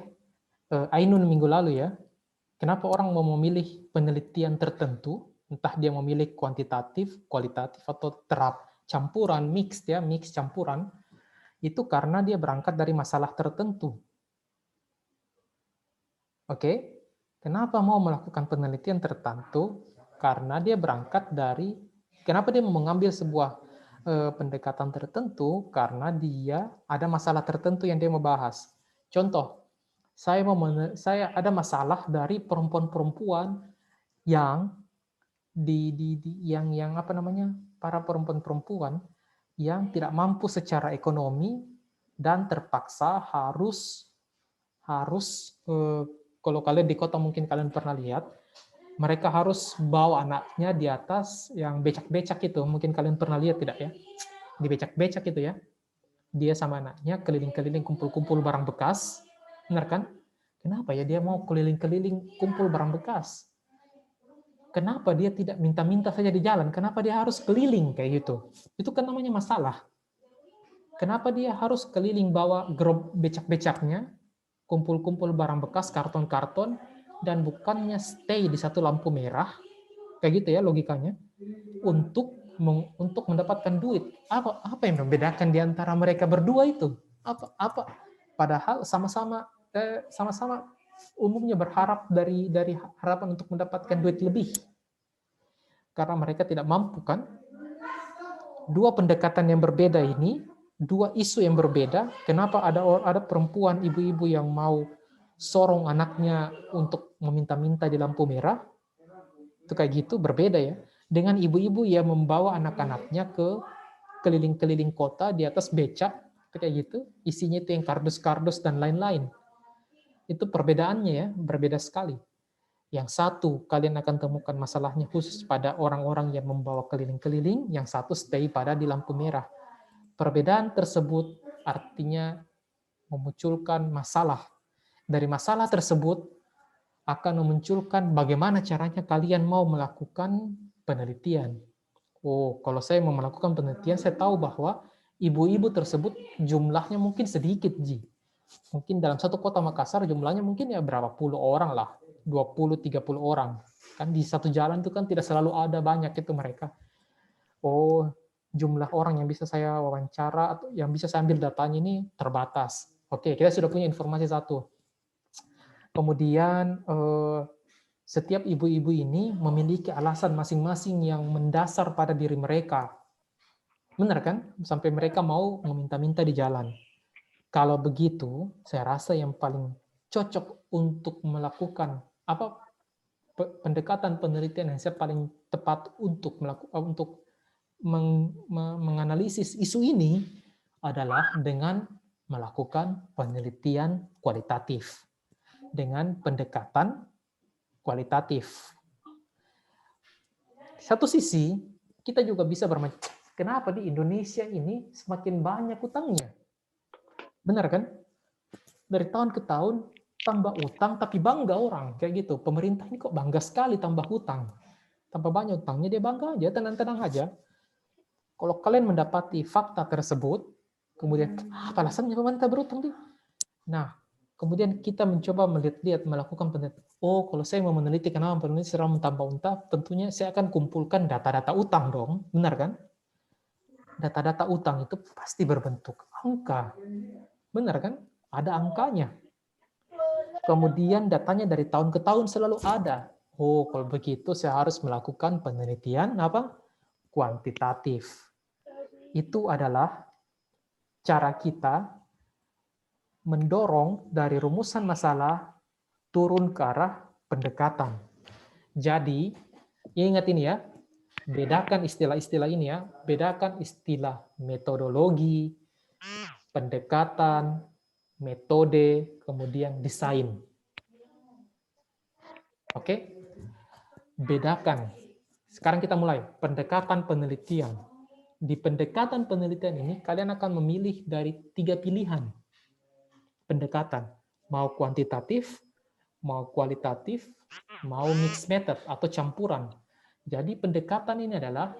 Ainun minggu lalu ya? Kenapa orang mau memilih penelitian tertentu, entah dia memilih kuantitatif, kualitatif, atau campuran, mix campuran, itu karena dia berangkat dari masalah tertentu. Oke? Kenapa mau melakukan penelitian tertentu? Karena dia berangkat dari, kenapa dia mau mengambil sebuah pendekatan tertentu? Karena dia ada masalah tertentu yang dia mau bahas. Contoh, saya ada masalah dari perempuan-perempuan yang para perempuan-perempuan yang tidak mampu secara ekonomi dan terpaksa harus kalau kalian di kota mungkin kalian pernah lihat, mereka harus bawa anaknya di atas yang becak-becak itu. Mungkin kalian pernah lihat tidak ya? Di becak-becak itu ya. Dia sama anaknya keliling-keliling kumpul-kumpul barang bekas. Benar kan? Kenapa ya dia mau keliling-keliling kumpul barang bekas? Kenapa dia tidak minta-minta saja di jalan? Kenapa dia harus keliling kayak gitu? Itu kan namanya masalah. Kenapa dia harus keliling bawa gerobak becak-becaknya, kumpul-kumpul barang bekas, karton-karton, dan bukannya stay di satu lampu merah, kayak gitu ya logikanya, untuk mendapatkan duit. Apa yang membedakan di antara mereka berdua itu? Apa? Padahal sama-sama umumnya berharap dari harapan untuk mendapatkan duit lebih. Karena mereka tidak mampu kan? Dua pendekatan yang berbeda ini, dua isu yang berbeda. Kenapa ada perempuan, ibu-ibu yang mau sorong anaknya untuk meminta-minta di lampu merah? Itu kayak gitu, berbeda ya. Dengan ibu-ibu yang membawa anak-anaknya ke keliling-keliling kota di atas becak, kayak gitu. Isinya itu yang kardus-kardus dan lain-lain. Itu perbedaannya ya, berbeda sekali. Yang satu, kalian akan temukan masalahnya khusus pada orang-orang yang membawa keliling-keliling, yang satu stay pada di lampu merah. Perbedaan tersebut artinya memunculkan masalah. Dari masalah tersebut akan memunculkan bagaimana caranya kalian mau melakukan penelitian. Oh, kalau saya mau melakukan penelitian, saya tahu bahwa ibu-ibu tersebut jumlahnya mungkin sedikit, Ji. Mungkin dalam satu kota Makassar jumlahnya mungkin ya berapa puluh orang lah, 20-30 orang. Kan di satu jalan itu kan tidak selalu ada banyak itu mereka. Oh, jumlah orang yang bisa saya wawancara atau yang bisa saya ambil datanya ini terbatas. Oke, kita sudah punya informasi satu. Kemudian setiap ibu-ibu ini memiliki alasan masing-masing yang mendasar pada diri mereka. Benar kan? Sampai mereka mau meminta-minta di jalan. Kalau begitu, saya rasa yang paling cocok untuk melakukan pendekatan penelitian yang saya paling tepat untuk menganalisis isu ini adalah dengan melakukan penelitian kualitatif dengan pendekatan kualitatif. Di satu sisi, kita juga bisa bermacam, kenapa di Indonesia ini semakin banyak utangnya? Benar kan? Dari tahun ke tahun tambah utang tapi bangga orang kayak gitu. Pemerintah ini kok bangga sekali tambah utang. Tanpa banyak utangnya, dia bangga aja, tenang-tenang aja. Kalau kalian mendapati fakta tersebut, kemudian apa alasannya pemerintah berutang? Nah, kemudian kita mencoba melihat-lihat, melakukan penelitian. Oh, kalau saya mau meneliti kenapa peneliti secara tanpa unta, tentunya saya akan kumpulkan data-data utang dong, benar kan? Data-data utang itu pasti berbentuk angka, benar kan? Ada angkanya. Kemudian datanya dari tahun ke tahun selalu ada. Oh, kalau begitu saya harus melakukan penelitian apa? Kuantitatif. Itu adalah cara kita mendorong dari rumusan masalah turun ke arah pendekatan. Jadi, ingat ini ya, bedakan istilah-istilah ini ya, bedakan istilah metodologi, pendekatan, metode, kemudian desain. Oke? Bedakan. Sekarang kita mulai, pendekatan penelitian. Di pendekatan penelitian ini, kalian akan memilih dari 3 pilihan pendekatan. Mau kuantitatif, mau kualitatif, mau mixed method atau campuran. Jadi pendekatan ini adalah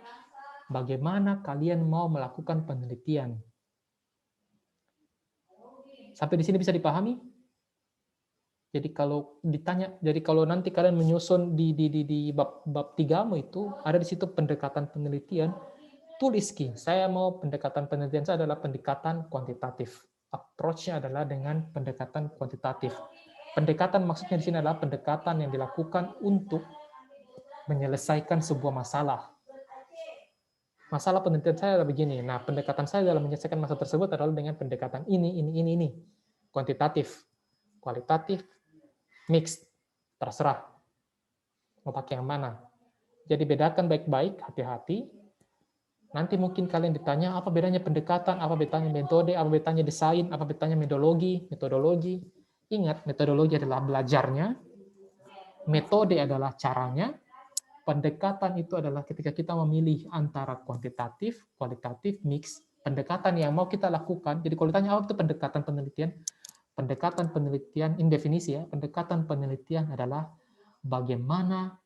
bagaimana kalian mau melakukan penelitian. Sampai di sini bisa dipahami? Jadi kalau ditanya, jadi kalau nanti kalian menyusun di bab 3 itu ada di situ pendekatan penelitian, tulis Ki, saya mau pendekatan penelitian saya adalah pendekatan kuantitatif. Approach-nya adalah dengan pendekatan kuantitatif. Pendekatan maksudnya di sini adalah pendekatan yang dilakukan untuk menyelesaikan sebuah masalah. Masalah penelitian saya adalah begini. Nah, pendekatan saya dalam menyelesaikan masalah tersebut adalah dengan pendekatan ini. Kuantitatif, kualitatif, mixed, terserah. Mau pakai yang mana. Jadi bedakan baik-baik, hati-hati. Nanti mungkin kalian ditanya, apa bedanya pendekatan, apa bedanya metode, apa bedanya desain, apa bedanya metodologi. Ingat, metodologi adalah belajarnya, metode adalah caranya, pendekatan itu adalah ketika kita memilih antara kuantitatif, kualitatif, mix, pendekatan yang mau kita lakukan. Jadi kalau ditanya apa itu pendekatan penelitian, in definisi ya, pendekatan penelitian adalah bagaimana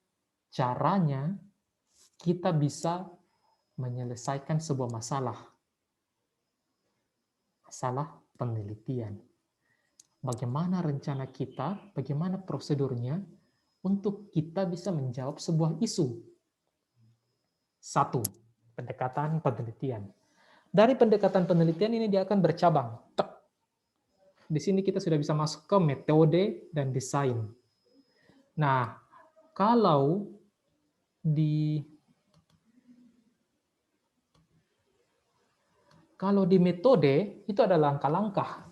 caranya kita bisa menyelesaikan sebuah masalah. Masalah penelitian. Bagaimana rencana kita, bagaimana prosedurnya untuk kita bisa menjawab sebuah isu. 1. Pendekatan penelitian. Dari pendekatan penelitian ini dia akan bercabang. Di sini kita sudah bisa masuk ke metode dan desain. Nah, kalau di metode itu ada langkah-langkah.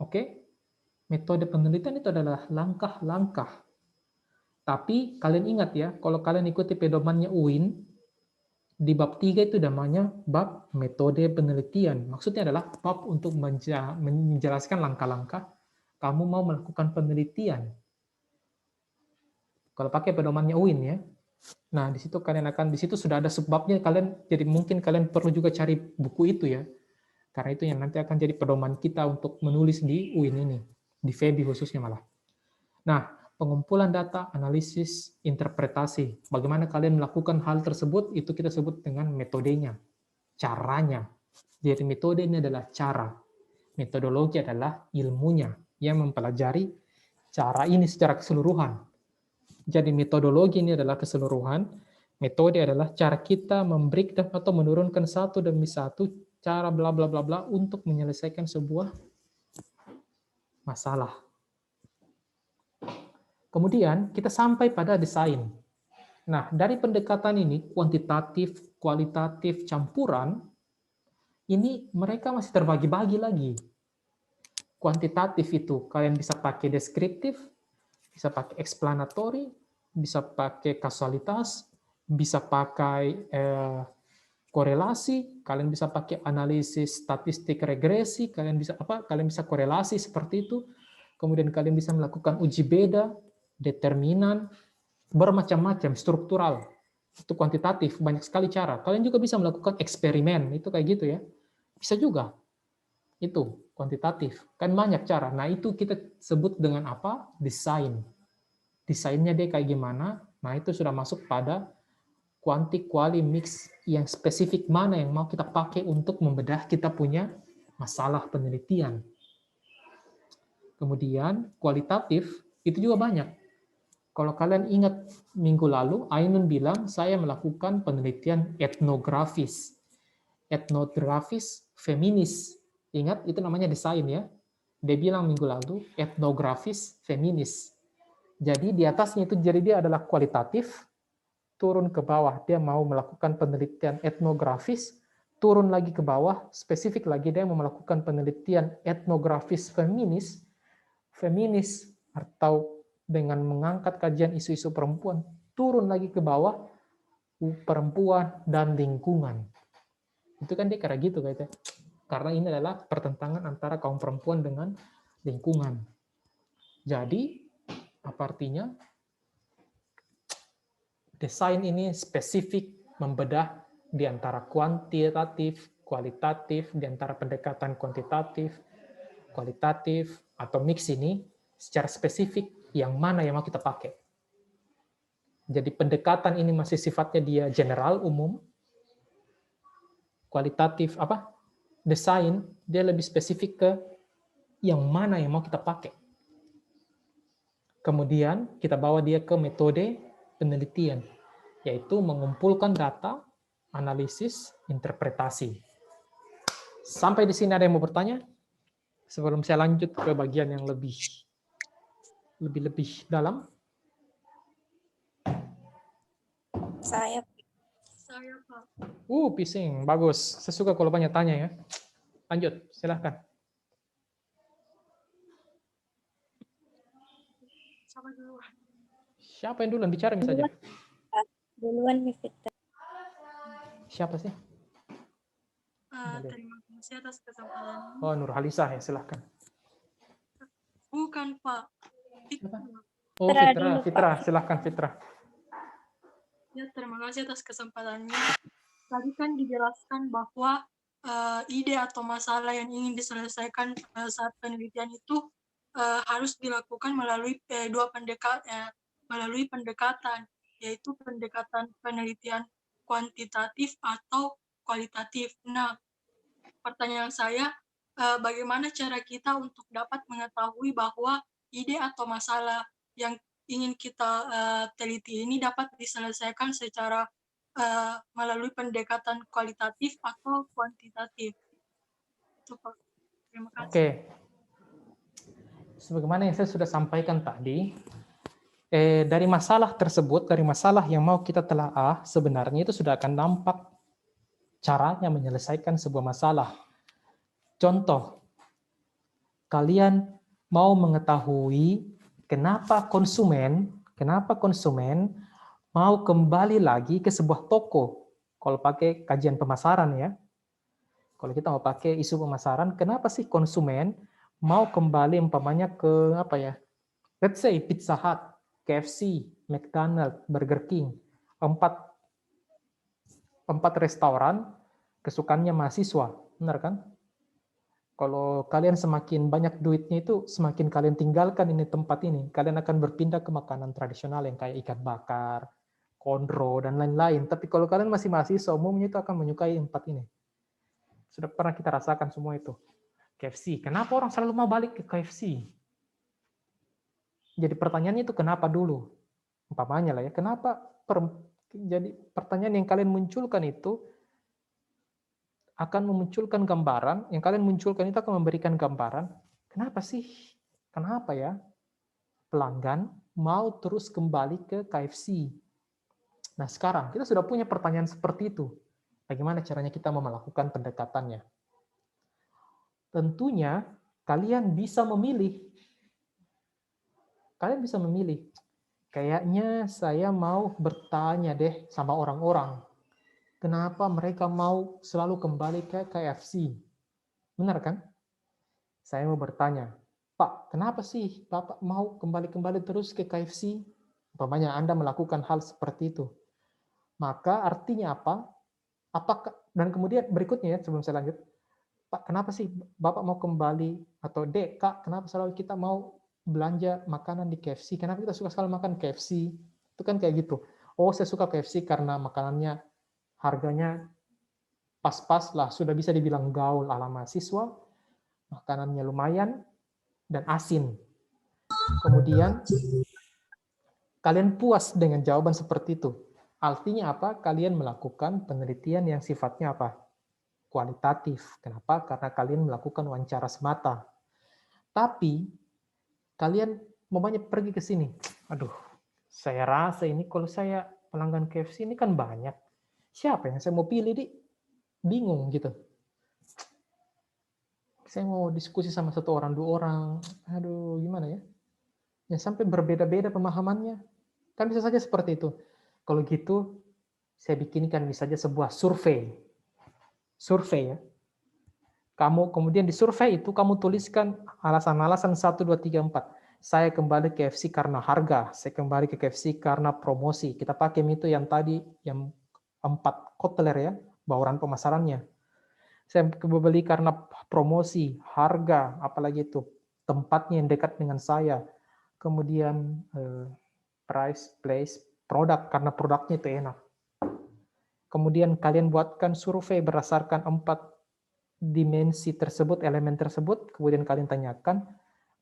Oke? Metode penelitian itu adalah langkah-langkah. Tapi kalian ingat ya, kalau kalian ikuti pedomannya UIN, di bab 3 itu namanya bab metode penelitian. Maksudnya adalah bab untuk menjelaskan langkah-langkah kamu mau melakukan penelitian. Kalau pakai pedomannya UIN ya. Nah, di situ sudah ada subbabnya, jadi mungkin kalian perlu juga cari buku itu ya. Karena itu yang nanti akan jadi pedoman kita untuk menulis di UIN ini, di FEBI khususnya malah. Nah, pengumpulan data, analisis, interpretasi. Bagaimana kalian melakukan hal tersebut, itu kita sebut dengan metodenya, caranya. Jadi metode ini adalah cara. Metodologi adalah ilmunya yang mempelajari cara ini secara keseluruhan. Jadi metodologi ini adalah keseluruhan, metode adalah cara kita membreakdown atau menurunkan satu demi satu cara bla bla bla bla untuk menyelesaikan sebuah masalah. Kemudian kita sampai pada desain. Nah, dari pendekatan ini, kuantitatif, kualitatif, campuran, ini mereka masih terbagi-bagi lagi. Kuantitatif itu kalian bisa pakai deskriptif, bisa pakai explanatory, bisa pakai kausalitas, bisa pakai korelasi, kalian bisa pakai analisis statistik regresi, kalian bisa korelasi seperti itu. Kemudian kalian bisa melakukan uji beda, determinan, bermacam-macam, struktural. Itu kuantitatif, banyak sekali cara. Kalian juga bisa melakukan eksperimen, itu kayak gitu ya. Bisa juga. Itu kuantitatif. Kan banyak cara. Nah, itu kita sebut dengan apa? Desain. desainnya dia kayak gimana. Nah, itu sudah masuk pada quanti quali mix yang spesifik mana yang mau kita pakai untuk membedah kita punya masalah penelitian. Kemudian kualitatif itu juga banyak. Kalau kalian ingat minggu lalu, Ainun bilang saya melakukan penelitian etnografis. Etnografis feminis. Ingat, itu namanya desain ya. Dia bilang minggu lalu, etnografis feminis. Jadi di atasnya itu, jadi dia adalah kualitatif, turun ke bawah, dia mau melakukan penelitian etnografis, turun lagi ke bawah, spesifik lagi dia mau melakukan penelitian etnografis feminis, atau dengan mengangkat kajian isu-isu perempuan, turun lagi ke bawah, perempuan dan lingkungan. Itu kan dia kayak gitu kayaknya. Karena ini adalah pertentangan antara kaum perempuan dengan lingkungan. Jadi, apa artinya? Desain ini spesifik membedah di antara kuantitatif, kualitatif, di antara pendekatan kuantitatif, kualitatif, atau mix ini secara spesifik yang mana yang mau kita pakai. Jadi pendekatan ini masih sifatnya dia general, umum. Kualitatif, desain, dia lebih spesifik ke yang mana yang mau kita pakai. Kemudian kita bawa dia ke metode penelitian, yaitu mengumpulkan data, analisis, interpretasi. Sampai di sini ada yang mau bertanya? Sebelum saya lanjut ke bagian yang lebih dalam. Saya Pak. Pising, bagus. Saya suka kalau banyak tanya ya. Lanjut, silahkan. Siapa yang duluan bicara saja? Duluan nih Fitra. Siapa sih? Terima kasih atas kesempatan. Oh, Nur Halisah ya, silahkan. Bukan Pak. Siapa? Oh, Fitra, silahkan Fitra. Ya, terima kasih atas kesempatannya. Tadi kan dijelaskan bahwa ide atau masalah yang ingin diselesaikan saat penelitian itu harus dilakukan melalui melalui pendekatan, yaitu pendekatan penelitian kuantitatif atau kualitatif. Nah, pertanyaan saya, bagaimana cara kita untuk dapat mengetahui bahwa ide atau masalah yang ingin kita teliti ini dapat diselesaikan secara melalui pendekatan kualitatif atau kuantitatif? Itu Pak. Terima kasih. Oke. Sebagaimana yang saya sudah sampaikan tadi, dari masalah tersebut, dari masalah yang mau kita telaah, sebenarnya itu sudah akan nampak caranya menyelesaikan sebuah masalah. Contoh, kalian mau mengetahui kenapa konsumen mau kembali lagi ke sebuah toko. Kalau pakai kajian pemasaran ya. Kalau kita mau pakai isu pemasaran, kenapa sih konsumen mau kembali umpamanya ke let's say Pizza Hut, KFC, McDonald's, Burger King, empat restoran kesukaannya mahasiswa, benar kan? Kalau kalian semakin banyak duitnya itu, semakin kalian tinggalkan ini tempat ini, kalian akan berpindah ke makanan tradisional yang kayak ikan bakar, kondro, dan lain-lain. Tapi kalau kalian masih mahasiswa, umumnya itu akan menyukai tempat ini. Sudah pernah kita rasakan semua itu. KFC, kenapa orang selalu mau balik ke KFC? Jadi pertanyaannya itu kenapa dulu? Umpamanya lah ya, kenapa? Jadi pertanyaan yang kalian munculkan itu akan memunculkan gambaran, yang kalian munculkan itu akan memberikan gambaran, kenapa sih? Kenapa ya? Pelanggan mau terus kembali ke KFC. Nah sekarang kita sudah punya pertanyaan seperti itu. Bagaimana caranya kita melakukan pendekatannya? Tentunya kalian bisa memilih. Kalian bisa memilih. Kayaknya saya mau bertanya deh sama orang-orang. Kenapa mereka mau selalu kembali ke KFC? Benar kan? Saya mau bertanya, Pak, kenapa sih Bapak mau kembali-kembali terus ke KFC? Umpamanya Anda melakukan hal seperti itu. Maka artinya apa? Apakah, dan kemudian berikutnya ya, sebelum saya lanjut, Pak, kenapa sih Bapak mau kembali? Atau Dek, Kak, kenapa selalu kita mau belanja makanan di KFC. Kenapa kita suka sekali makan KFC? Itu kan kayak gitu. Oh, saya suka KFC karena makanannya harganya pas-pas lah, sudah bisa dibilang gaul ala mahasiswa, makanannya lumayan, dan asin. Kemudian, kalian puas dengan jawaban seperti itu. Artinya apa? Kalian melakukan penelitian yang sifatnya apa? Kualitatif. Kenapa? Karena kalian melakukan wawancara semata. Tapi, kalian mamanya pergi ke sini. Aduh, saya rasa ini kalau saya pelanggan KFC ini kan banyak. Siapa yang saya mau pilih, Dik? Bingung gitu. Saya mau diskusi sama satu orang, dua orang. Aduh, gimana ya? Ya sampai berbeda-beda pemahamannya. Kan bisa saja seperti itu. Kalau gitu, saya bikinkan misalnya sebuah survei. Survei ya. Kamu kemudian di survei itu kamu tuliskan alasan-alasan 1, 2, 3, 4. Saya kembali ke KFC karena harga. Saya kembali ke KFC karena promosi. Kita pakai itu yang tadi, yang 4 Kotler ya, bauran pemasarannya. Saya beli karena promosi, harga, apalagi itu tempatnya yang dekat dengan saya. Kemudian price, place, produk, karena produknya itu enak. Kemudian kalian buatkan survei berdasarkan 4 dimensi tersebut, elemen tersebut, kemudian kalian tanyakan,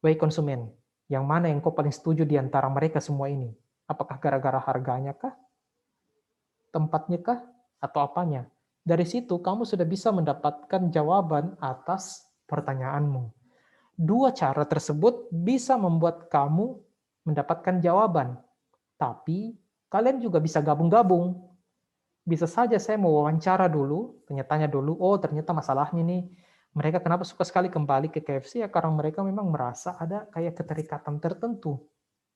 baik konsumen, yang mana yang kau paling setuju di antara mereka semua ini? Apakah gara-gara harganya kah? Tempatnya kah? Atau apanya? Dari situ kamu sudah bisa mendapatkan jawaban atas pertanyaanmu. 2 cara tersebut bisa membuat kamu mendapatkan jawaban. Tapi kalian juga bisa gabung-gabung. Bisa saja saya mau wawancara dulu, tanya-tanya dulu, oh ternyata masalahnya nih, mereka kenapa suka sekali kembali ke KFC ya karena mereka memang merasa ada kayak keterikatan tertentu.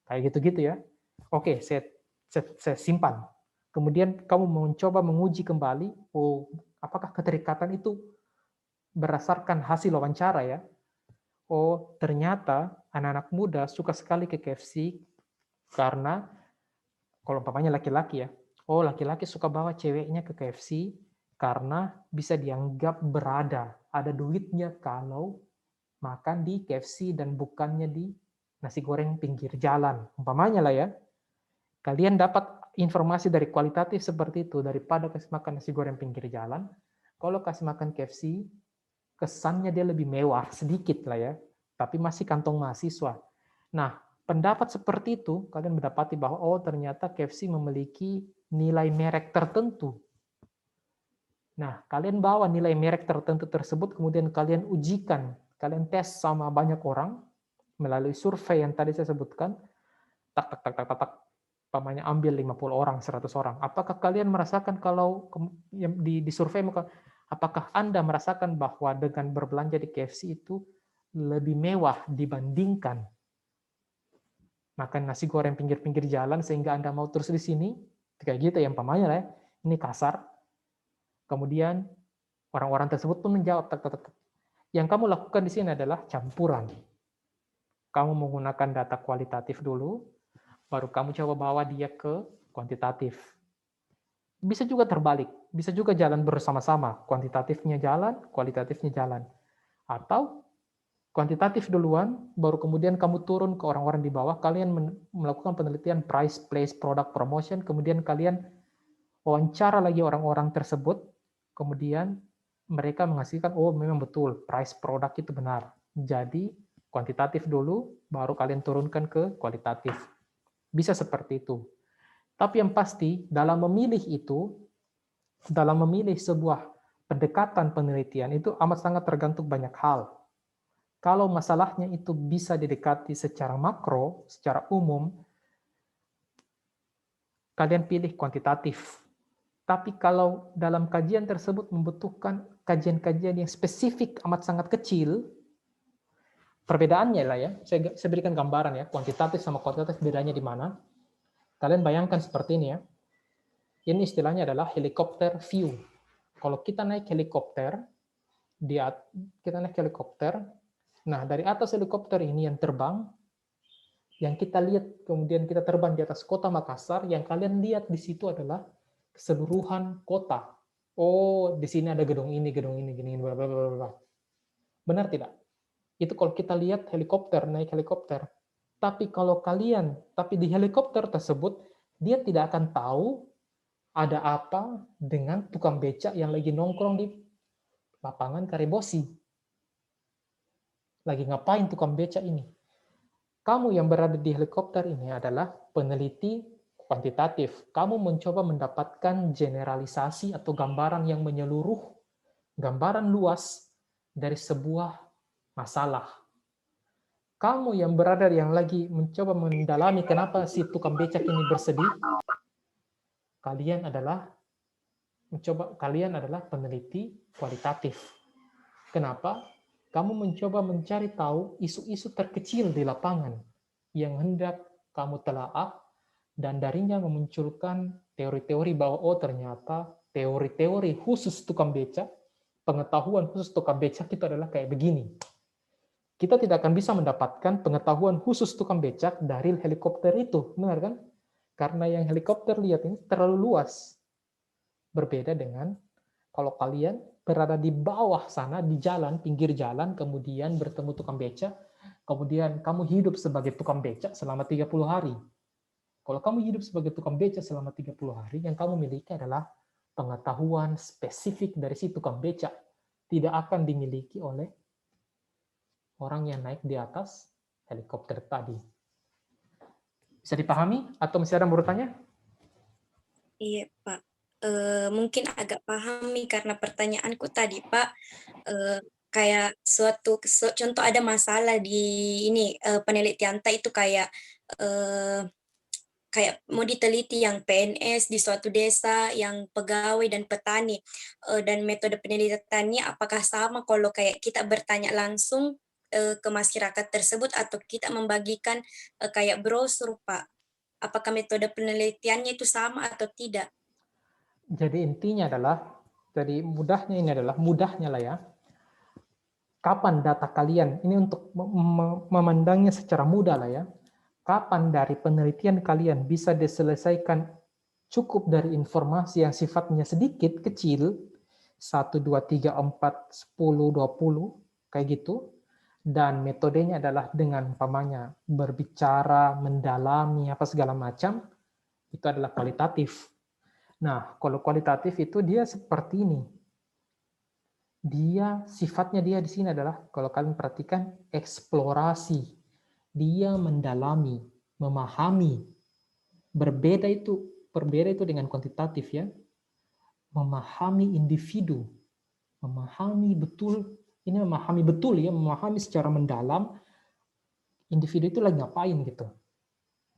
Kayak gitu-gitu ya. Oke, saya simpan. Kemudian kamu mencoba menguji kembali, oh apakah keterikatan itu berdasarkan hasil wawancara ya. Oh ternyata anak-anak muda suka sekali ke KFC karena kalau umpamanya laki-laki ya, oh laki-laki suka bawa ceweknya ke KFC karena bisa dianggap berada, ada duitnya kalau makan di KFC dan bukannya di nasi goreng pinggir jalan. Umpamanya lah ya, kalian dapat informasi dari kualitatif seperti itu daripada kasih makan nasi goreng pinggir jalan. Kalau kasih makan KFC, kesannya dia lebih mewah sedikit lah ya, tapi masih kantong mahasiswa. Nah, pendapat seperti itu, kalian mendapati bahwa oh ternyata KFC memiliki nilai merek tertentu. Nah, kalian bawa nilai merek tertentu tersebut, kemudian kalian ujikan, kalian tes sama banyak orang, melalui survei yang tadi saya sebutkan, tak, pamannya ambil 50 orang, 100 orang. Apakah kalian merasakan kalau di survei, apakah Anda merasakan bahwa dengan berbelanja di KFC itu lebih mewah dibandingkan makan nasi goreng pinggir-pinggir jalan sehingga Anda mau terus di sini? Kayak gitu ya, umpamanya lah ya. Ini kasar. Kemudian orang-orang tersebut pun menjawab. Yang kamu lakukan di sini adalah campuran. Kamu menggunakan data kualitatif dulu, baru kamu coba bawa dia ke kuantitatif. Bisa juga terbalik, bisa juga jalan bersama-sama. Kuantitatifnya jalan, kualitatifnya jalan. Atau kuantitatif duluan, baru kemudian kamu turun ke orang-orang di bawah, kalian melakukan penelitian price, place, product, promotion, kemudian kalian wawancara lagi orang-orang tersebut, kemudian mereka menghasilkan, oh memang betul, price produk itu benar. Jadi, kuantitatif dulu, baru kalian turunkan ke kualitatif. Bisa seperti itu. Tapi yang pasti, dalam memilih itu, dalam memilih sebuah pendekatan penelitian, itu amat sangat tergantung banyak hal. Kalau masalahnya itu bisa didekati secara makro, secara umum, kalian pilih kuantitatif. Tapi kalau dalam kajian tersebut membutuhkan kajian-kajian yang spesifik amat sangat kecil, perbedaannya lah ya, saya berikan gambaran ya, kuantitatif sama kualitatif bedanya di mana. Kalian bayangkan seperti ini ya. Ini istilahnya adalah helikopter view. Kalau kita naik helikopter, nah dari atas helikopter ini yang terbang, yang kita lihat, kemudian kita terbang di atas kota Makassar, yang kalian lihat di situ adalah keseluruhan kota. Oh, di sini ada gedung ini, bla bla bla bla. Benar tidak? Itu kalau kita lihat helikopter, naik helikopter. Tapi tapi di helikopter tersebut, dia tidak akan tahu ada apa dengan tukang becak yang lagi nongkrong di lapangan Karibosi. Lagi ngapain tukang becak ini? Kamu yang berada di helikopter ini adalah peneliti kuantitatif. Kamu mencoba mendapatkan generalisasi atau gambaran yang menyeluruh, gambaran luas dari sebuah masalah. Kamu yang berada yang lagi mencoba mendalami kenapa si tukang becak ini bersedih, kalian adalah peneliti kualitatif. Kenapa? Kamu mencoba mencari tahu isu-isu terkecil di lapangan yang hendak kamu telaah, dan darinya memunculkan teori-teori bahwa ternyata teori-teori khusus tukang becak, pengetahuan khusus tukang becak itu adalah kayak begini. Kita tidak akan bisa mendapatkan pengetahuan khusus tukang becak dari helikopter itu, benar kan? Karena yang helikopter lihat ini terlalu luas. Berbeda dengan kalau kalian berada di bawah sana, di jalan, pinggir jalan, kemudian bertemu tukang becak, kemudian kamu hidup sebagai tukang becak selama 30 hari. Kalau kamu hidup sebagai tukang becak selama 30 hari, yang kamu miliki adalah pengetahuan spesifik dari si tukang becak. Tidak akan dimiliki oleh orang yang naik di atas helikopter tadi. Bisa dipahami? Atau masih ada yang mau bertanya? Iya, Pak. Mungkin agak pahami karena pertanyaanku tadi, Pak, kayak contoh ada masalah di ini penelitian itu kayak kayak mau diteliti yang PNS di suatu desa, yang pegawai dan petani, dan metode penelitiannya apakah sama kalau kayak kita bertanya langsung ke masyarakat tersebut atau kita membagikan kayak brosur, Pak? Apakah metode penelitiannya itu sama atau tidak? Jadi intinya adalah, mudahnya lah ya, kapan data kalian, ini untuk memandangnya secara mudah lah ya, kapan dari penelitian kalian bisa diselesaikan cukup dari informasi yang sifatnya sedikit, kecil, 1, 2, 3, 4, 10, 20, kayak gitu, dan metodenya adalah dengan umpamanya berbicara, mendalami, apa segala macam, itu adalah kualitatif. Nah, kalau kualitatif itu dia seperti ini. Sifatnya dia di sini adalah, kalau kalian perhatikan, eksplorasi. Dia mendalami, memahami. Berbeda itu dengan kuantitatif ya. Memahami individu. Memahami betul ya, memahami secara mendalam individu itu lagi ngapain gitu.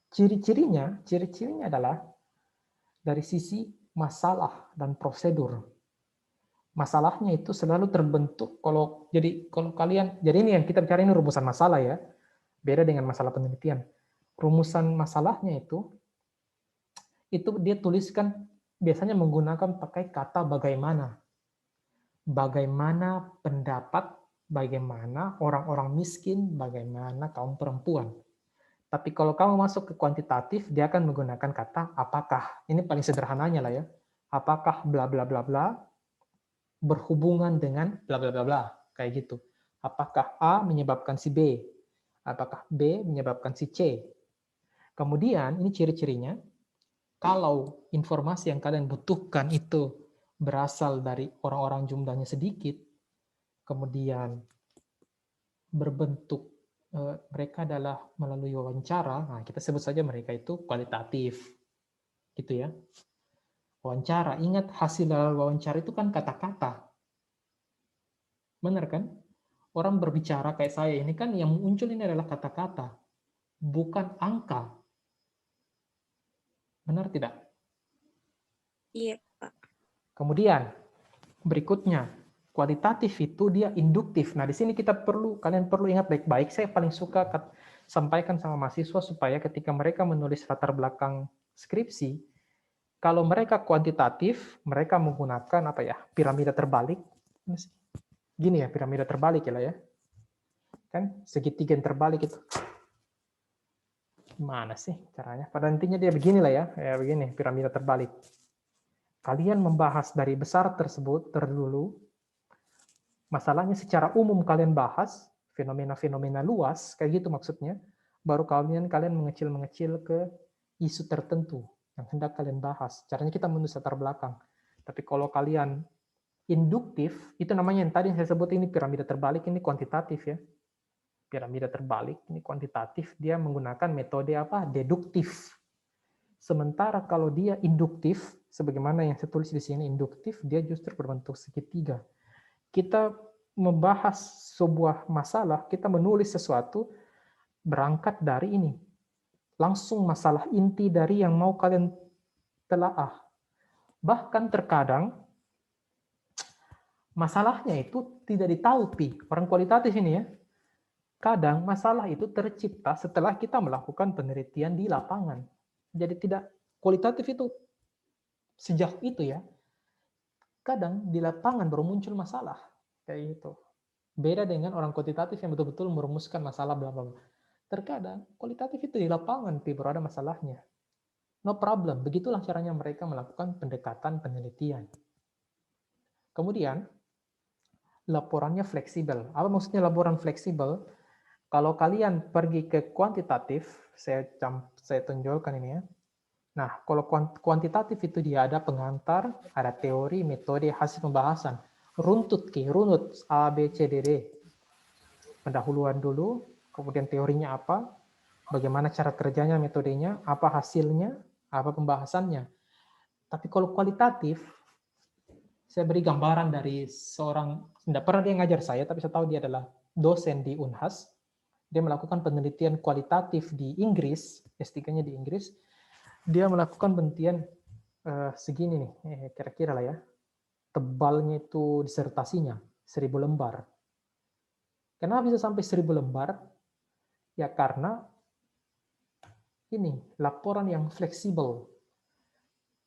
Ciri-cirinya adalah dari sisi masalah dan prosedur. Masalahnya itu selalu terbentuk jadi ini yang kita bicara ini rumusan masalah ya. Beda dengan masalah penelitian. Rumusan masalahnya itu dia tuliskan biasanya menggunakan pakai kata bagaimana. Bagaimana pendapat, bagaimana orang-orang miskin, bagaimana kaum perempuan. Tapi kalau kamu masuk ke kuantitatif, dia akan menggunakan kata apakah. Ini paling sederhananya lah ya. Apakah bla bla bla bla berhubungan dengan bla bla bla bla, kayak gitu. Apakah A menyebabkan si B? Apakah B menyebabkan si C? Kemudian ini ciri-cirinya, kalau informasi yang kalian butuhkan itu berasal dari orang-orang jumlahnya sedikit, kemudian berbentuk mereka adalah melalui wawancara, nah kita sebut saja mereka itu kualitatif, gitu ya. Wawancara, ingat hasil wawancara itu kan kata-kata, benar kan? Orang berbicara kayak saya ini kan yang muncul ini adalah kata-kata, bukan angka, benar tidak? Iya, Pak. Kemudian berikutnya, kualitatif itu dia induktif. Nah, di sini kalian perlu ingat baik-baik. Saya paling suka sampaikan sama mahasiswa supaya ketika mereka menulis latar belakang skripsi, kalau mereka kuantitatif, mereka menggunakan piramida terbalik. Gini ya, piramida terbalik ya lah ya. Kan segitiga yang terbalik itu. Gimana sih caranya? Pada intinya dia beginilah ya, begini, piramida terbalik. Kalian membahas dari besar tersebut terdulu, masalahnya secara umum kalian bahas, fenomena-fenomena luas, kayak gitu maksudnya, baru kalian mengecil-mengecil ke isu tertentu yang hendak kalian bahas. Caranya kita menulis latar belakang. Tapi kalau kalian induktif, itu namanya yang tadi saya sebut ini piramida terbalik, ini kuantitatif ya. Piramida terbalik, ini kuantitatif, dia menggunakan metode apa? Deduktif. Sementara kalau dia induktif, sebagaimana yang saya tulis di sini, induktif, dia justru berbentuk segitiga. Kita membahas sebuah masalah, kita menulis sesuatu, berangkat dari ini. Langsung masalah inti dari yang mau kalian telaah. Bahkan terkadang, masalahnya itu tidak ditaupi. Orang kualitatif ini ya, kadang masalah itu tercipta setelah kita melakukan penelitian di lapangan. Jadi tidak kualitatif itu sejauh itu ya. Kadang di lapangan baru muncul masalah. Kayak gitu. Beda dengan orang kuantitatif yang betul-betul merumuskan masalah bla bla bla. Terkadang kualitatif itu di lapangan baru ada masalahnya. No problem. Begitulah caranya mereka melakukan pendekatan penelitian. Kemudian laporannya fleksibel. Apa maksudnya laporan fleksibel? Kalau kalian pergi ke kuantitatif, saya tunjukkan ini ya. Nah, kalau kuantitatif itu dia ada pengantar, ada teori, metode, hasil pembahasan. Runut A, B, C, D, D. Pendahuluan dulu, kemudian teorinya apa, bagaimana cara kerjanya, metodenya, apa hasilnya, apa pembahasannya. Tapi kalau kualitatif, saya beri gambaran dari seorang, tidak pernah dia ngajar saya, tapi saya tahu dia adalah dosen di Unhas. Dia melakukan penelitian kualitatif di Inggris, S3-nya di Inggris. Dia melakukan penelitian segini nih, kira-kira lah ya. Tebalnya itu disertasinya, 1000 lembar. Kenapa bisa sampai 1000 lembar? Ya karena ini, laporan yang fleksibel.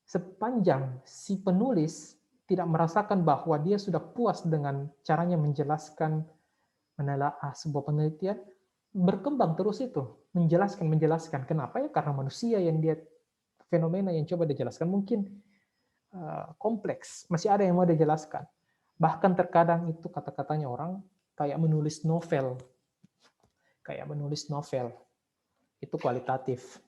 Sepanjang si penulis tidak merasakan bahwa dia sudah puas dengan caranya menjelaskan, menelaah sebuah penelitian, berkembang terus itu. Menjelaskan. Kenapa ya? Karena manusia yang dia fenomena yang coba dijelaskan mungkin kompleks, masih ada yang mau dijelaskan. Bahkan terkadang itu kata-katanya orang kayak menulis novel. Itu kualitatif.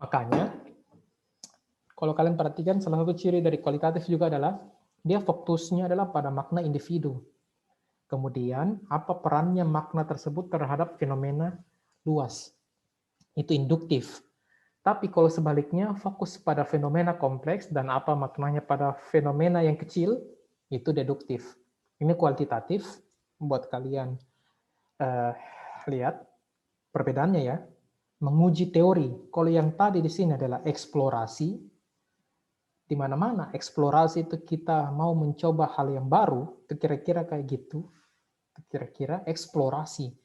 Makanya, kalau kalian perhatikan salah satu ciri dari kualitatif juga adalah dia fokusnya adalah pada makna individu. Kemudian, apa perannya makna tersebut terhadap fenomena luas. Itu induktif. Tapi kalau sebaliknya, fokus pada fenomena kompleks dan apa maknanya pada fenomena yang kecil, itu deduktif. Ini kualitatif, buat kalian lihat perbedaannya ya. Menguji teori. Kalau yang tadi di sini adalah eksplorasi, di mana-mana eksplorasi itu kita mau mencoba hal yang baru, itu kira-kira kayak gitu. Kira-kira eksplorasi.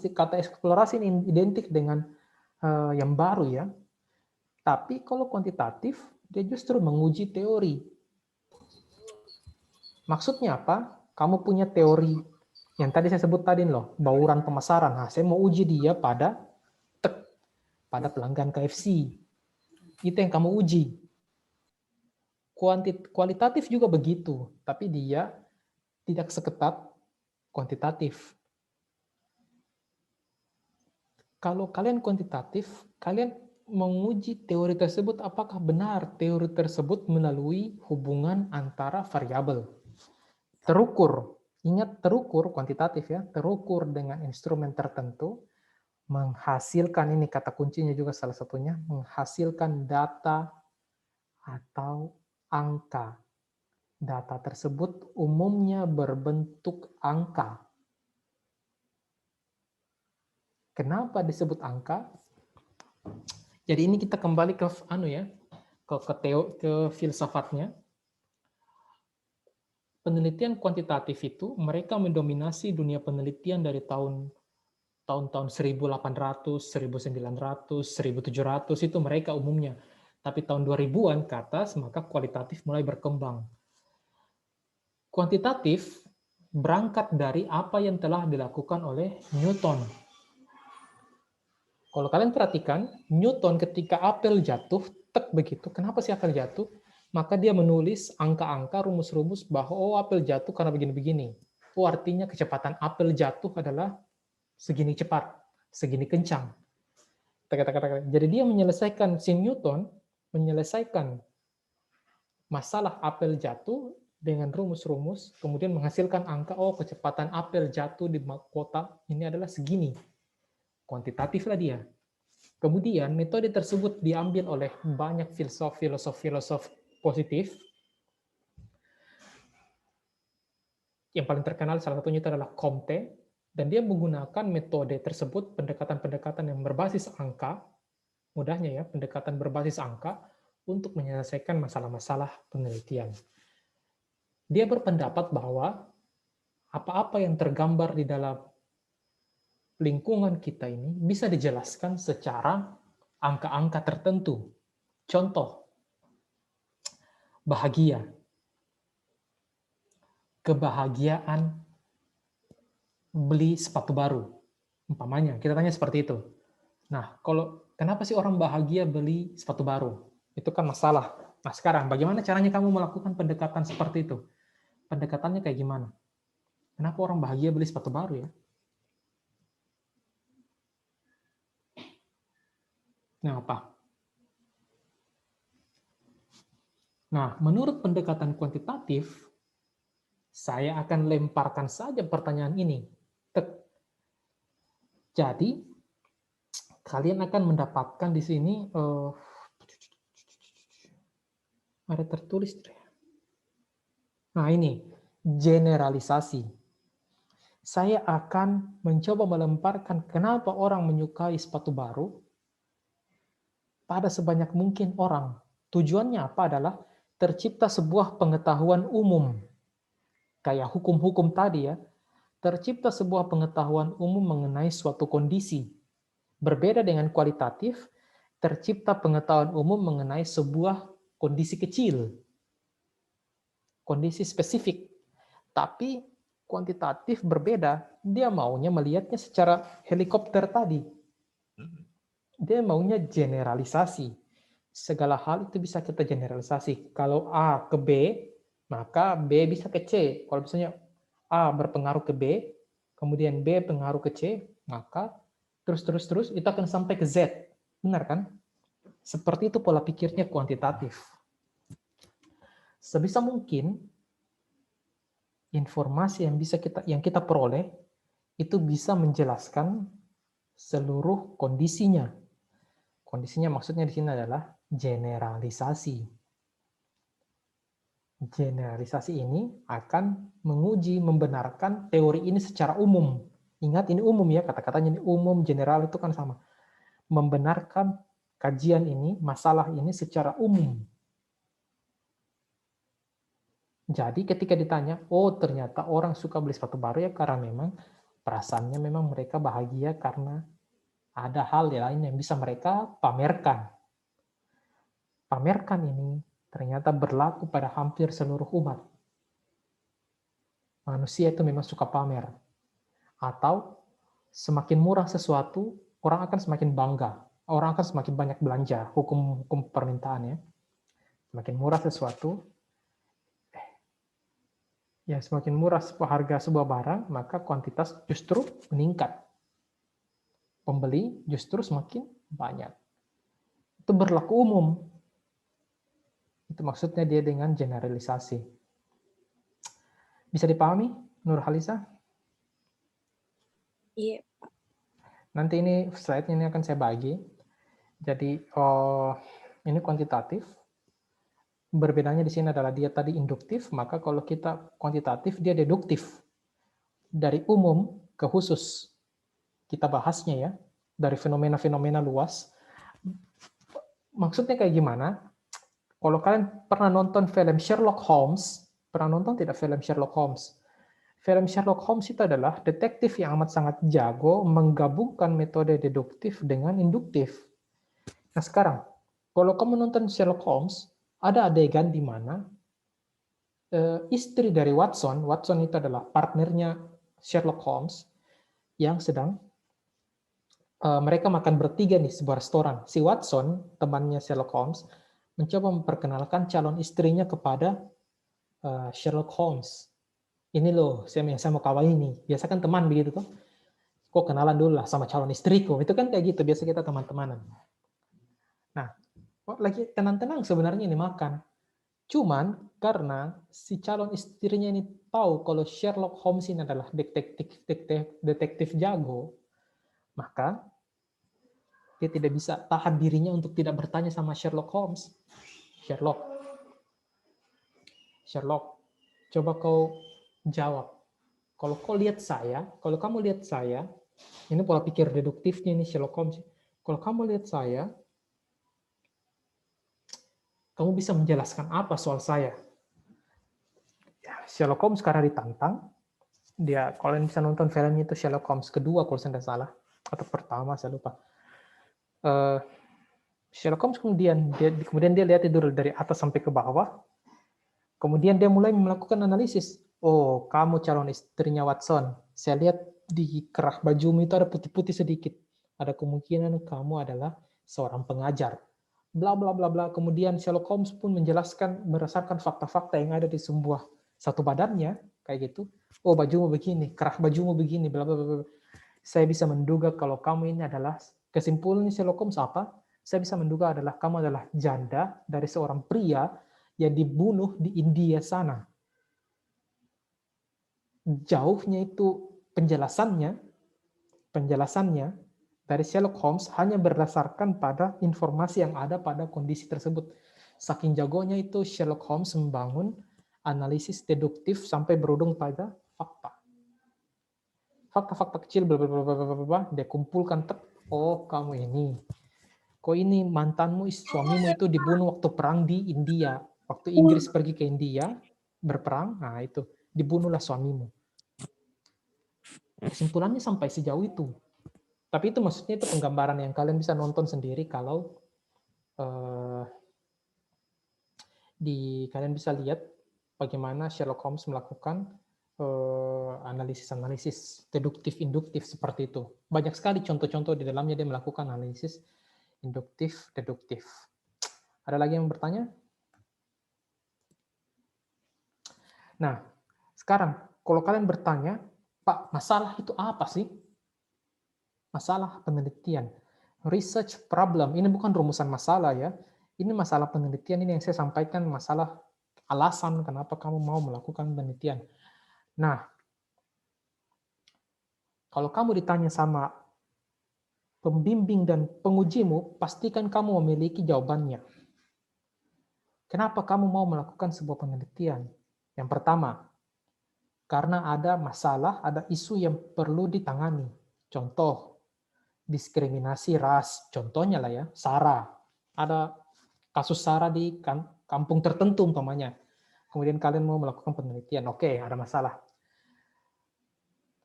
Kata eksplorasi ini identik dengan yang baru ya. Tapi kalau kuantitatif, dia justru menguji teori. Maksudnya apa? Kamu punya teori yang tadi saya sebut tadi loh, bauran pemasaran. Nah, saya mau uji dia pada pelanggan KFC. Itu yang kamu uji. Kualitatif juga begitu, tapi dia tidak seketat kuantitatif. Kalau kalian kuantitatif, kalian menguji teori tersebut apakah benar teori tersebut melalui hubungan antara variabel. Terukur, ingat terukur kuantitatif ya, terukur dengan instrumen tertentu, menghasilkan, ini kata kuncinya juga salah satunya, menghasilkan data atau angka. Data tersebut umumnya berbentuk angka. Kenapa disebut angka? Jadi ini kita kembali ke ke filsafatnya. Penelitian kuantitatif itu mereka mendominasi dunia penelitian dari tahun-tahun 1800, 1900, 1700 itu mereka umumnya. Tapi tahun 2000-an ke atas maka kualitatif mulai berkembang. Kuantitatif berangkat dari apa yang telah dilakukan oleh Newton. Kalau kalian perhatikan, Newton ketika apel jatuh, tek begitu. Kenapa sih apel jatuh? maka dia menulis angka-angka, rumus-rumus bahwa oh apel jatuh karena begini-begini. Oh artinya kecepatan apel jatuh adalah segini cepat, segini kencang. Jadi dia menyelesaikan, si Newton menyelesaikan masalah apel jatuh dengan rumus-rumus, kemudian menghasilkan angka, oh kecepatan apel jatuh di kota ini adalah segini. Kuantitatif lah dia. Kemudian metode tersebut diambil oleh banyak filosof positif. Yang paling terkenal salah satunya itu adalah Comte, dan dia menggunakan metode tersebut, pendekatan-pendekatan yang berbasis angka, mudahnya ya, pendekatan berbasis angka, untuk menyelesaikan masalah-masalah penelitian. Dia berpendapat bahwa apa-apa yang tergambar di dalam lingkungan kita ini bisa dijelaskan secara angka-angka tertentu. Contoh, bahagia. Kebahagiaan beli sepatu baru. Umpamanya, kita tanya seperti itu. Nah, kenapa sih orang bahagia beli sepatu baru? Itu kan masalah. Nah, sekarang bagaimana caranya kamu melakukan pendekatan seperti itu? Pendekatannya kayak gimana? Kenapa orang bahagia beli sepatu baru ya? Nah, apa? Nah, menurut pendekatan kuantitatif, saya akan lemparkan saja pertanyaan ini. Jadi, kalian akan mendapatkan di sini, ada tertulis. Nah, ini, generalisasi. Saya akan mencoba melemparkan kenapa orang menyukai sepatu baru pada sebanyak mungkin orang. Tujuannya apa adalah tercipta sebuah pengetahuan umum. Kayak hukum-hukum tadi ya, tercipta sebuah pengetahuan umum mengenai suatu kondisi. Berbeda dengan kualitatif, tercipta pengetahuan umum mengenai sebuah kondisi kecil. Kondisi spesifik. Tapi kuantitatif berbeda, dia maunya melihatnya secara helikopter tadi. Dia maunya generalisasi. Segala hal itu bisa kita generalisasi. Kalau A ke B, maka B bisa ke C. Kalau misalnya A berpengaruh ke B, kemudian B pengaruh ke C, maka terus itu akan sampai ke Z. Benar kan? Seperti itu pola pikirnya kuantitatif. Sebisa mungkin informasi yang kita peroleh itu bisa menjelaskan seluruh kondisinya. Kondisinya maksudnya di sini adalah generalisasi. Generalisasi ini akan menguji, membenarkan teori ini secara umum. Ingat ini umum ya, kata-katanya ini umum, general itu kan sama. Membenarkan kajian ini, masalah ini secara umum. Jadi ketika ditanya, oh ternyata orang suka beli sepatu baru ya karena memang perasaannya memang mereka bahagia karena ada hal lain yang bisa mereka pamerkan. Pamerkan ini ternyata berlaku pada hampir seluruh umat. Manusia itu memang suka pamer. Atau semakin murah sesuatu, orang akan semakin bangga. Orang akan semakin banyak belanja, hukum permintaan ya. Semakin murah sesuatu, yang semakin murah harga sebuah barang, maka kuantitas justru meningkat. Pembeli justru semakin banyak. Itu berlaku umum. Itu maksudnya dia dengan generalisasi. Bisa dipahami, Nur Halisa? Iya. Nanti ini slide-nya ini akan saya bagi. Jadi ini kuantitatif. Berbedanya di sini adalah dia tadi induktif, maka kalau kita kuantitatif dia deduktif. Dari umum ke khusus. Kita bahasnya ya, dari fenomena-fenomena luas. Maksudnya kayak gimana? Kalau kalian pernah nonton film Sherlock Holmes, pernah nonton tidak film Sherlock Holmes? Film Sherlock Holmes itu adalah detektif yang amat sangat jago menggabungkan metode deduktif dengan induktif. Nah sekarang, kalau kamu nonton Sherlock Holmes, ada adegan di mana istri dari Watson itu adalah partnernya Sherlock Holmes, yang sedang mereka makan bertiga nih sebuah restoran. Si Watson, temannya Sherlock Holmes, mencoba memperkenalkan calon istrinya kepada Sherlock Holmes. Ini loh, saya mau kawin ini. Biasa kan teman begitu kok. Kok kenalan dulu lah sama calon istriku. Itu kan kayak gitu, biasa kita teman-temanan. Nah, lagi tenang-tenang sebenarnya ini makan. Cuman karena si calon istrinya ini tahu kalau Sherlock Holmes ini adalah detektif jago, maka dia tidak bisa tahan dirinya untuk tidak bertanya sama Sherlock Holmes. Sherlock, coba kau jawab. Kalau kamu lihat saya, ini pola pikir deduktifnya ini Sherlock Holmes. Kalau kamu lihat saya, kamu bisa menjelaskan apa soal saya? Sherlock Holmes karena ditantang, kalian bisa nonton filmnya itu Sherlock Holmes kedua kalau saya tidak salah, atau pertama saya lupa. Sherlock Holmes kemudian dia lihat itu dari atas sampai ke bawah. Kemudian dia mulai melakukan analisis. Oh, kamu calon istrinya Watson. Saya lihat di kerah bajumu itu ada putih-putih sedikit. Ada kemungkinan kamu adalah seorang pengajar. Bla bla bla bla. Kemudian Sherlock Holmes pun menjelaskan berdasarkan fakta-fakta yang ada di satu badannya kayak gitu. Oh, bajumu begini, kerah bajumu begini, bla bla bla. Saya bisa menduga kalau kamu ini adalah, kesimpulannya Sherlock Holmes apa? Saya bisa menduga kamu adalah janda dari seorang pria yang dibunuh di India sana. Jauhnya itu penjelasannya dari Sherlock Holmes hanya berdasarkan pada informasi yang ada pada kondisi tersebut. Saking jagonya itu Sherlock Holmes membangun analisis deduktif sampai berujung pada fakta. Fakta-fakta kecil, dia kumpulkan, oh kamu ini. Kok ini mantanmu, suamimu itu dibunuh waktu perang di India. Waktu Inggris pergi ke India, berperang, nah itu, dibunuhlah suamimu. Kesimpulannya sampai sejauh itu. Tapi itu maksudnya itu penggambaran yang kalian bisa nonton sendiri kalau kalian bisa lihat bagaimana Sherlock Holmes melakukan analisis-analisis deduktif-induktif seperti itu. Banyak sekali contoh-contoh di dalamnya dia melakukan analisis induktif-deduktif. Ada lagi yang bertanya? Nah, sekarang kalau kalian bertanya, Pak, masalah itu apa sih? Masalah penelitian. Research problem, ini bukan rumusan masalah ya. Ini masalah penelitian, ini yang saya sampaikan, masalah alasan kenapa kamu mau melakukan penelitian. Nah, kalau kamu ditanya sama pembimbing dan pengujimu, pastikan kamu memiliki jawabannya. Kenapa kamu mau melakukan sebuah penelitian? Yang pertama, karena ada masalah, ada isu yang perlu ditangani. Contoh, diskriminasi ras. Contohnya lah ya, SARA. Ada kasus SARA di kampung tertentu umpamanya. Kemudian kalian mau melakukan penelitian. Oke, ada masalah.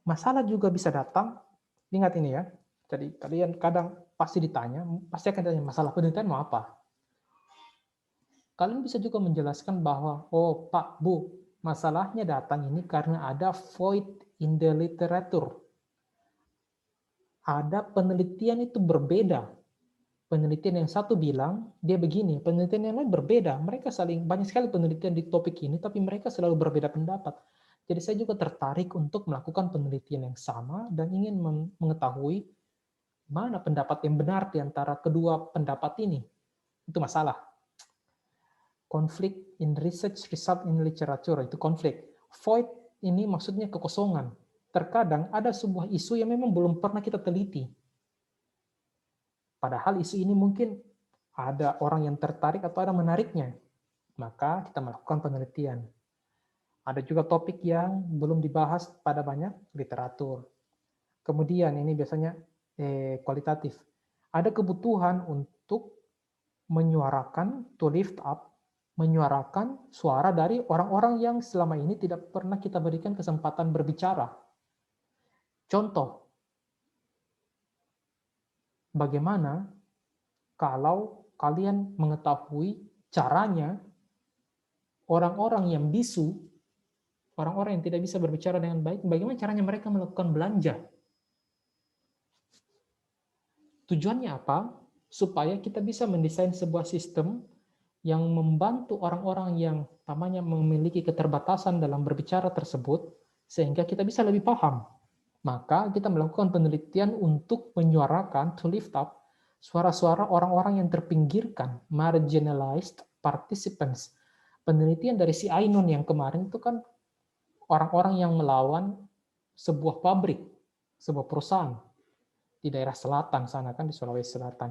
Masalah juga bisa datang, ingat ini ya, jadi kalian kadang pasti ditanya, pasti akan ditanya masalah penelitian mau apa? Kalian bisa juga menjelaskan bahwa, oh Pak, Bu, masalahnya datang ini karena ada void in the literature. Ada penelitian itu berbeda. Penelitian yang satu bilang, dia begini, penelitian yang lain berbeda. Mereka banyak sekali penelitian di topik ini, tapi mereka selalu berbeda pendapat. Jadi saya juga tertarik untuk melakukan penelitian yang sama dan ingin mengetahui mana pendapat yang benar di antara kedua pendapat ini. Itu masalah. Konflik in research result in literature, itu konflik. Void ini maksudnya kekosongan. Terkadang ada sebuah isu yang memang belum pernah kita teliti. Padahal isu ini mungkin ada orang yang tertarik atau ada menariknya. Maka kita melakukan penelitian. Ada juga topik yang belum dibahas pada banyak literatur. Kemudian ini biasanya kualitatif. Ada kebutuhan untuk menyuarakan, to lift up, menyuarakan suara dari orang-orang yang selama ini tidak pernah kita berikan kesempatan berbicara. Contoh, bagaimana kalau kalian mengetahui caranya orang-orang yang bisu, orang-orang yang tidak bisa berbicara dengan baik, bagaimana caranya mereka melakukan belanja? Tujuannya apa? Supaya kita bisa mendesain sebuah sistem yang membantu orang-orang yang namanya memiliki keterbatasan dalam berbicara tersebut, sehingga kita bisa lebih paham. Maka kita melakukan penelitian untuk menyuarakan, to lift up, suara-suara orang-orang yang terpinggirkan, marginalized participants. Penelitian dari si Ainon yang kemarin itu kan orang-orang yang melawan sebuah pabrik, sebuah perusahaan di daerah selatan sana kan, di Sulawesi Selatan.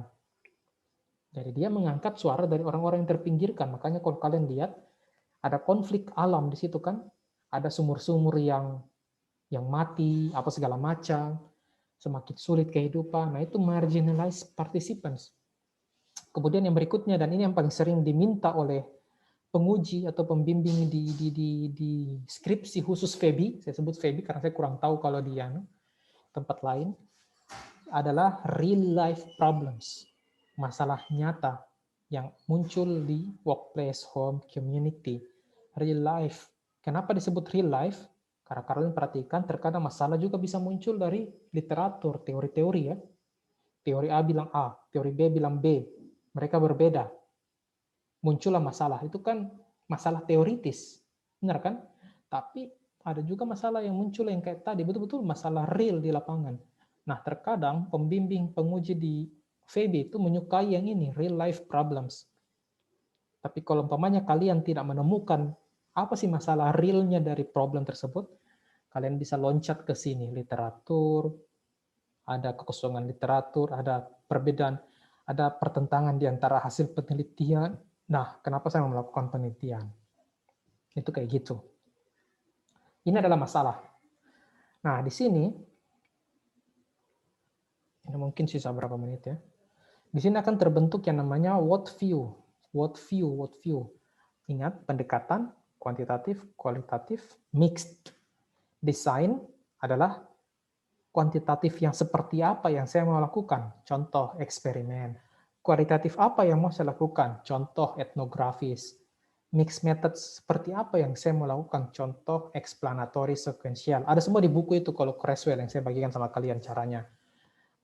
Jadi dia mengangkat suara dari orang-orang yang terpinggirkan. Makanya kalau kalian lihat ada konflik alam di situ kan, ada sumur-sumur yang mati, apa segala macam, semakin sulit kehidupan. Nah itu marginalized participants. Kemudian yang berikutnya, dan ini yang paling sering diminta oleh penguji atau pembimbing di skripsi khusus FEBI, saya sebut FEBI karena saya kurang tahu kalau di tempat lain, adalah real life problems, masalah nyata yang muncul di workplace, home, community, real life. Kenapa disebut real life? Karena kalian perhatikan terkadang masalah juga bisa muncul dari literatur, teori-teori ya. Teori A bilang A, teori B bilang B. Mereka berbeda. Muncullah masalah. Itu kan masalah teoritis. Benar kan? Tapi ada juga masalah yang muncul yang kayak tadi, betul-betul masalah real di lapangan. Nah, terkadang pembimbing penguji di FEBI itu menyukai yang ini, real life problems. Tapi kalau umpamanya kalian tidak menemukan apa sih masalah realnya dari problem tersebut, kalian bisa loncat ke sini, literatur, ada kekosongan literatur, ada perbedaan, ada pertentangan di antara hasil penelitian. Nah, kenapa saya melakukan penelitian? Itu kayak gitu. Ini adalah masalah. Nah, di sini, ini mungkin sisa berapa menit ya. Di sini akan terbentuk yang namanya what view. What view. Ingat, pendekatan kuantitatif, kualitatif, mixed. Desain adalah kuantitatif yang seperti apa yang saya mau lakukan. Contoh, eksperimen. Kualitatif apa yang mau saya lakukan? Contoh, etnografis. Mixed methods seperti apa yang saya mau lakukan? Contoh, explanatory sequential. Ada semua di buku itu kalau Creswell yang saya bagikan sama kalian caranya.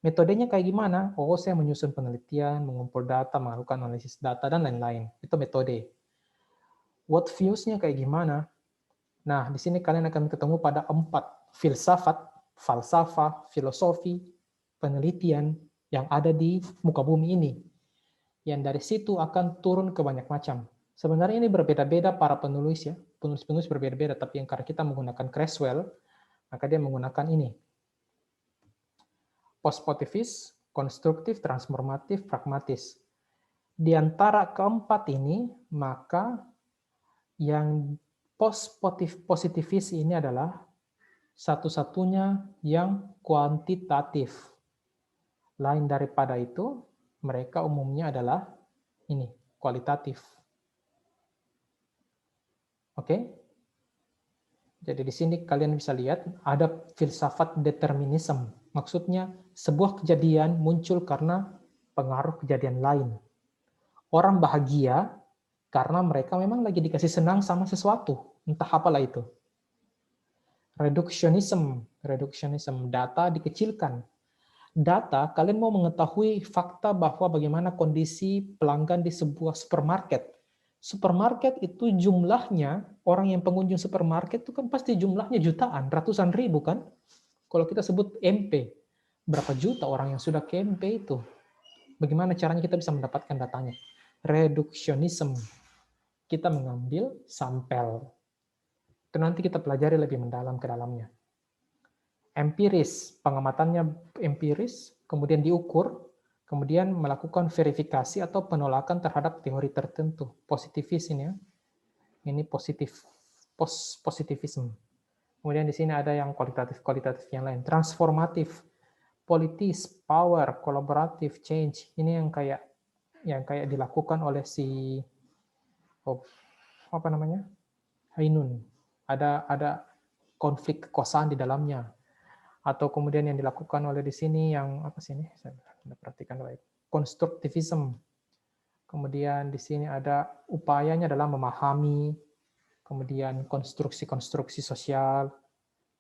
Metodenya kayak gimana? Oh, saya menyusun penelitian, mengumpul data, melakukan analisis data, dan lain-lain. Itu metode. What views-nya kayak gimana? Nah, di sini kalian akan ketemu pada 4 filsafat, falsafah, filosofi, penelitian yang ada di muka bumi ini. Yang dari situ akan turun ke banyak macam. Sebenarnya ini berbeda-beda para penulis ya. Penulis-penulis berbeda-beda, tapi yang karena kita menggunakan Creswell, maka dia menggunakan ini. Postpositif, konstruktif, transformatif, pragmatis. Di antara keempat ini, maka yang positivis ini adalah satu-satunya yang kuantitatif. Lain daripada itu, mereka umumnya adalah ini, kualitatif. Oke? Jadi di sini kalian bisa lihat ada filsafat determinisme. Maksudnya sebuah kejadian muncul karena pengaruh kejadian lain. Orang bahagia karena mereka memang lagi dikasih senang sama sesuatu, entah apalah itu. Reductionism, data dikecilkan. Data, kalian mau mengetahui fakta bahwa bagaimana kondisi pelanggan di sebuah supermarket. Supermarket itu jumlahnya, orang yang pengunjung supermarket itu kan pasti jumlahnya jutaan, ratusan ribu kan? Kalau kita sebut MP, berapa juta orang yang sudah ke MP itu? Bagaimana caranya kita bisa mendapatkan datanya? Reductionism. Kita mengambil sampel. Itu nanti kita pelajari lebih mendalam ke dalamnya. Empiris, pengamatannya empiris, kemudian diukur, kemudian melakukan verifikasi atau penolakan terhadap teori tertentu. Positivis ini ya. Ini positivisme. Kemudian di sini ada yang kualitatif yang lain. Transformatif, politis, power, kolaboratif, change. Ini yang kayak dilakukan oleh si Ainun. Ada konflik kekuasaan di dalamnya. Atau kemudian yang dilakukan oleh di sini yang apa sih ini? Saya perhatikan baik. Konstruktivisme. Kemudian di sini ada upayanya adalah memahami, kemudian konstruksi sosial,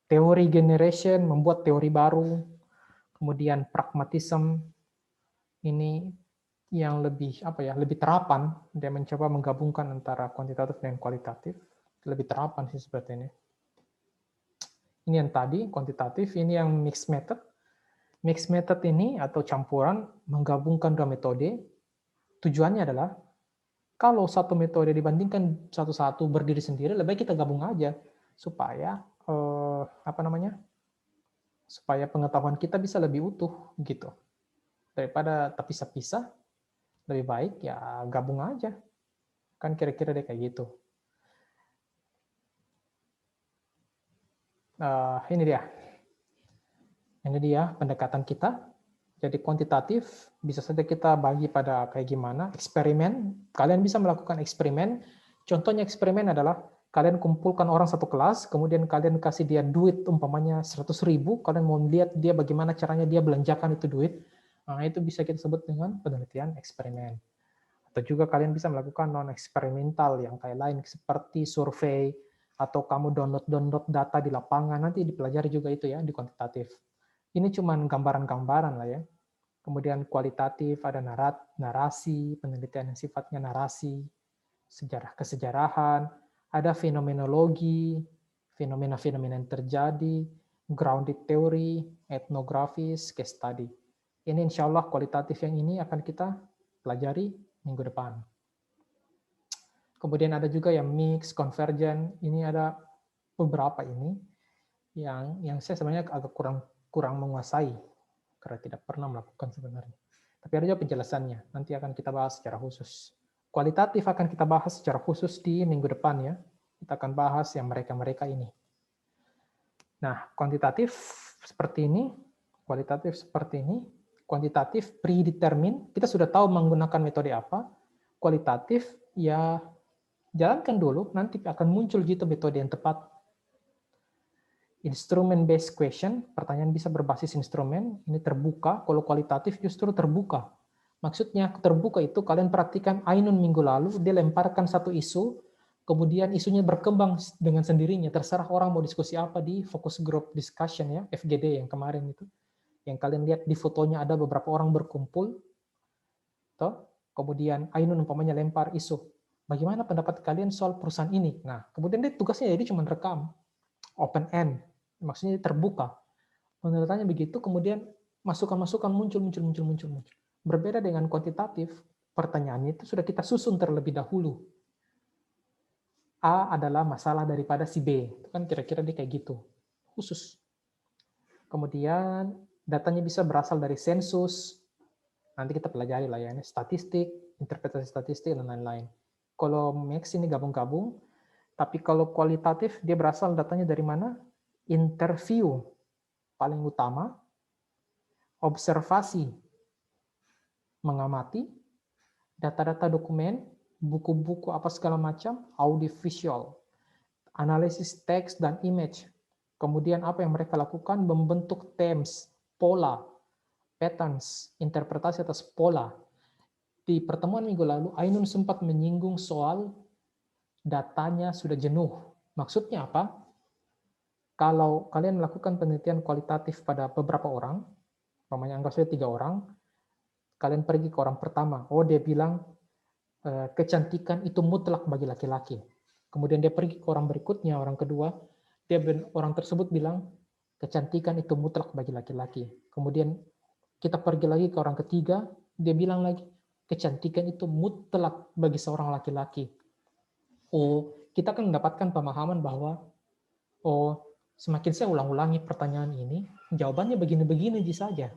teori generation, membuat teori baru, kemudian pragmatisme, ini yang lebih lebih terapan. Dia mencoba menggabungkan antara kuantitatif dan kualitatif. Lebih terapan sih seperti ini. Ini yang tadi kuantitatif, ini yang mixed method. Mixed method ini atau campuran menggabungkan dua metode. Tujuannya adalah kalau satu metode dibandingkan satu-satu berdiri sendiri, lebih baik kita gabung aja supaya supaya pengetahuan kita bisa lebih utuh gitu. Daripada terpisah-pisah, lebih baik ya gabung aja. Kan kira-kira deh kayak gitu. Ini dia. Ini dia pendekatan kita. Jadi kuantitatif bisa saja kita bagi pada kayak gimana, eksperimen. Kalian bisa melakukan eksperimen. Contohnya eksperimen adalah kalian kumpulkan orang satu kelas, kemudian kalian kasih dia duit umpamanya 100.000, kalian mau lihat dia bagaimana caranya dia belanjakan itu duit. Nah, itu bisa kita sebut dengan penelitian eksperimen. Atau juga kalian bisa melakukan non-eksperimental yang kayak lain seperti survei, atau kamu download data di lapangan, nanti dipelajari juga itu ya di kuantitatif. Ini cuma gambaran-gambaran lah ya. Kemudian kualitatif, ada narasi, penelitian yang sifatnya narasi, kesejarahan, ada fenomenologi, fenomena-fenomena yang terjadi, grounded theory, etnografis, case study. Ini insya Allah kualitatif yang ini akan kita pelajari minggu depan. Kemudian ada juga yang mix, convergent, ini ada beberapa ini yang saya sebenarnya agak kurang menguasai karena tidak pernah melakukan sebenarnya. Tapi ada juga penjelasannya, nanti akan kita bahas secara khusus. Kualitatif akan kita bahas secara khusus di minggu depan ya. Kita akan bahas yang mereka-mereka ini. Nah, kuantitatif seperti ini, kualitatif seperti ini, kuantitatif predetermined, kita sudah tahu menggunakan metode apa. Kualitatif ya jalankan dulu, nanti akan muncul gitu metode yang tepat. Instrument based question, pertanyaan bisa berbasis instrumen, ini terbuka, kalau kualitatif justru terbuka. Maksudnya terbuka itu kalian perhatikan Ainun minggu lalu, dia lemparkan satu isu, kemudian isunya berkembang dengan sendirinya, terserah orang mau diskusi apa di focus group discussion ya, FGD yang kemarin itu. Yang kalian lihat di fotonya ada beberapa orang berkumpul, toh, kemudian Ainun umpamanya lempar isu, bagaimana pendapat kalian soal perusahaan ini? Nah, kemudian dia tugasnya jadi cuma rekam, open end, maksudnya terbuka. Penelitiannya begitu, kemudian masukan-masukan muncul. Berbeda dengan kuantitatif, pertanyaannya itu sudah kita susun terlebih dahulu. A adalah masalah daripada si B. Itu kan kira-kira dia kayak gitu. Khusus. Kemudian datanya bisa berasal dari sensus. Nanti kita pelajari lah ya, statistik, interpretasi statistik, dan lain-lain. Kalau mix ini gabung-gabung, tapi kalau kualitatif dia berasal datanya dari mana? Interview paling utama, observasi, mengamati, data-data dokumen, buku-buku apa segala macam, audiovisual, analisis teks dan image. Kemudian apa yang mereka lakukan? Membentuk themes, pola, patterns, interpretasi atas pola. Di pertemuan minggu lalu, Ainun sempat menyinggung soal datanya sudah jenuh. Maksudnya apa? Kalau kalian melakukan penelitian kualitatif pada beberapa orang, namanya anggap saja 3 orang, kalian pergi ke orang pertama, dia bilang kecantikan itu mutlak bagi laki-laki. Kemudian dia pergi ke orang berikutnya, orang kedua, orang tersebut bilang kecantikan itu mutlak bagi laki-laki. Kemudian kita pergi lagi ke orang ketiga, dia bilang lagi kecantikan itu mutlak bagi seorang laki-laki. Kita kan mendapatkan pemahaman bahwa semakin saya ulang-ulangi pertanyaan ini, jawabannya begini-begini saja.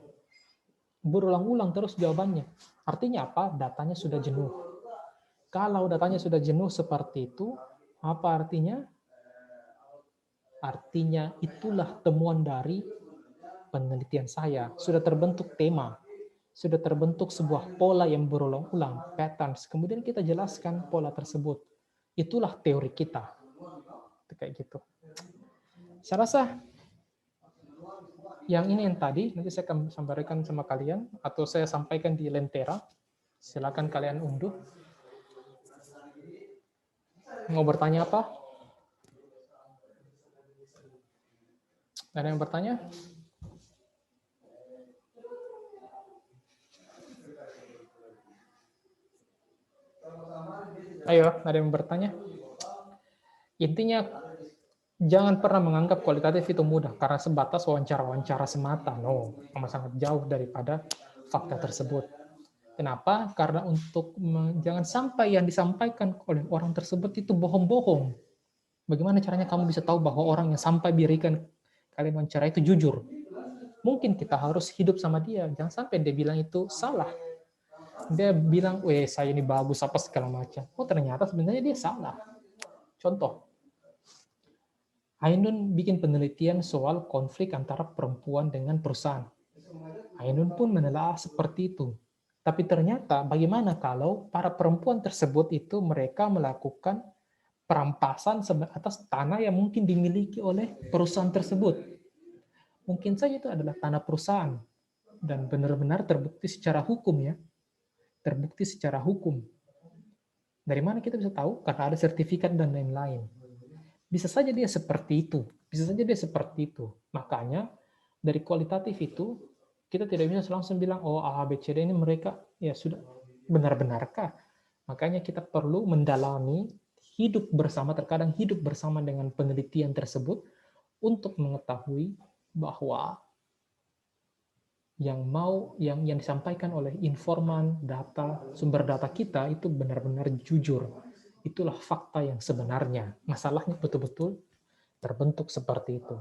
Berulang-ulang terus jawabannya. Artinya apa? Datanya sudah jenuh. Kalau datanya sudah jenuh seperti itu, apa artinya? Artinya itulah temuan dari penelitian saya. Sudah terbentuk tema. Sudah terbentuk sebuah pola yang berulang-ulang, patterns. Kemudian kita jelaskan pola tersebut. Itulah teori kita. Kayak gitu. Saya rasa yang ini yang tadi, nanti saya akan sampaikan sama kalian, atau saya sampaikan di Lentera. Silakan kalian unduh. Mau bertanya apa? Ada yang bertanya? Ayo, ada yang bertanya? Intinya, jangan pernah menganggap kualitatif itu mudah, karena sebatas wawancara-wawancara semata. No, amat sangat jauh daripada fakta tersebut. Kenapa? Karena jangan sampai yang disampaikan oleh orang tersebut itu bohong-bohong. Bagaimana caranya kamu bisa tahu bahwa orang yang sampai berikan kalian wawancara itu jujur? Mungkin kita harus hidup sama dia. Jangan sampai dia bilang itu salah. Dia bilang, weh saya ini bagus apa segala macam. Oh ternyata sebenarnya dia salah. Contoh, Ainun bikin penelitian soal konflik antara perempuan dengan perusahaan. Ainun pun menelaah seperti itu. Tapi ternyata bagaimana kalau para perempuan tersebut itu mereka melakukan perampasan atas tanah yang mungkin dimiliki oleh perusahaan tersebut. Mungkin saja itu adalah tanah perusahaan dan benar-benar terbukti secara hukum ya. Terbukti secara hukum. Dari mana kita bisa tahu? Karena ada sertifikat dan lain-lain. Bisa saja dia seperti itu. Bisa saja dia seperti itu. Makanya dari kualitatif itu kita tidak bisa langsung bilang oh A, B, C, D ini mereka ya sudah benar-benarkah? Makanya kita perlu mendalami hidup bersama, terkadang hidup bersama dengan penelitian tersebut untuk mengetahui bahwa yang disampaikan oleh informan, data, sumber data kita itu benar-benar jujur. Itulah fakta yang sebenarnya. Masalahnya betul-betul terbentuk seperti itu.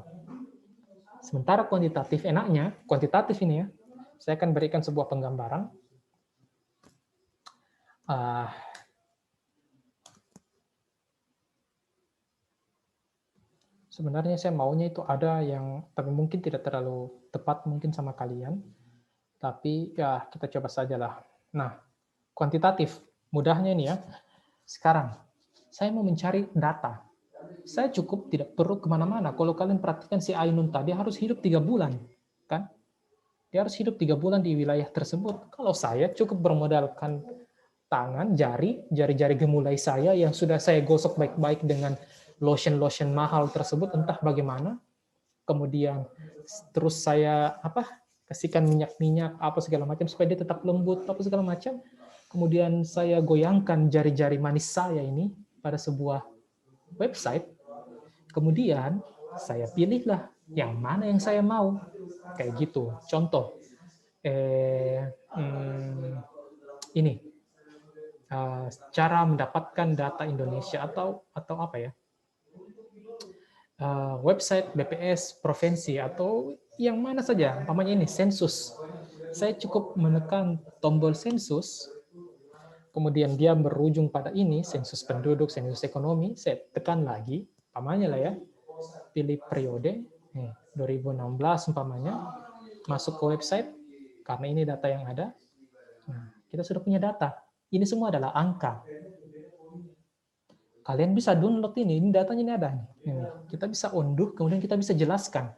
Sementara kuantitatif, enaknya, kuantitatif ini ya, saya akan berikan sebuah penggambaran. Sebenarnya saya maunya itu ada yang, tapi mungkin tidak terlalu tepat mungkin sama kalian, tapi ya kita coba sajalah. Nah, kuantitatif, mudahnya ini ya, sekarang saya mau mencari data. Saya cukup tidak perlu kemana-mana. Kalau kalian perhatikan si Ainun tadi harus hidup 3 bulan, kan? Dia harus hidup 3 bulan di wilayah tersebut. Kalau saya cukup bermodalkan tangan, jari-jari gemulai saya yang sudah saya gosok baik-baik dengan lotion-lotion mahal tersebut, entah bagaimana. Kemudian terus saya kasihkan minyak-minyak apa segala macam supaya dia tetap lembut apa segala macam. Kemudian saya goyangkan jari-jari manis saya ini pada sebuah website. Kemudian saya pilihlah yang mana yang saya mau. Kayak gitu. Contoh, ini cara mendapatkan data Indonesia atau apa ya? Website BPS provinsi atau yang mana saja, umpamanya ini sensus. Saya cukup menekan tombol sensus, kemudian dia berujung pada ini, sensus penduduk, sensus ekonomi, saya tekan lagi, umpamanya lah ya, pilih periode 2016 umpamanya, masuk ke website, karena ini data yang ada, nah, kita sudah punya data. Ini semua adalah angka. Kalian bisa download ini datanya ini ada. Ini. Kita bisa unduh, kemudian kita bisa jelaskan.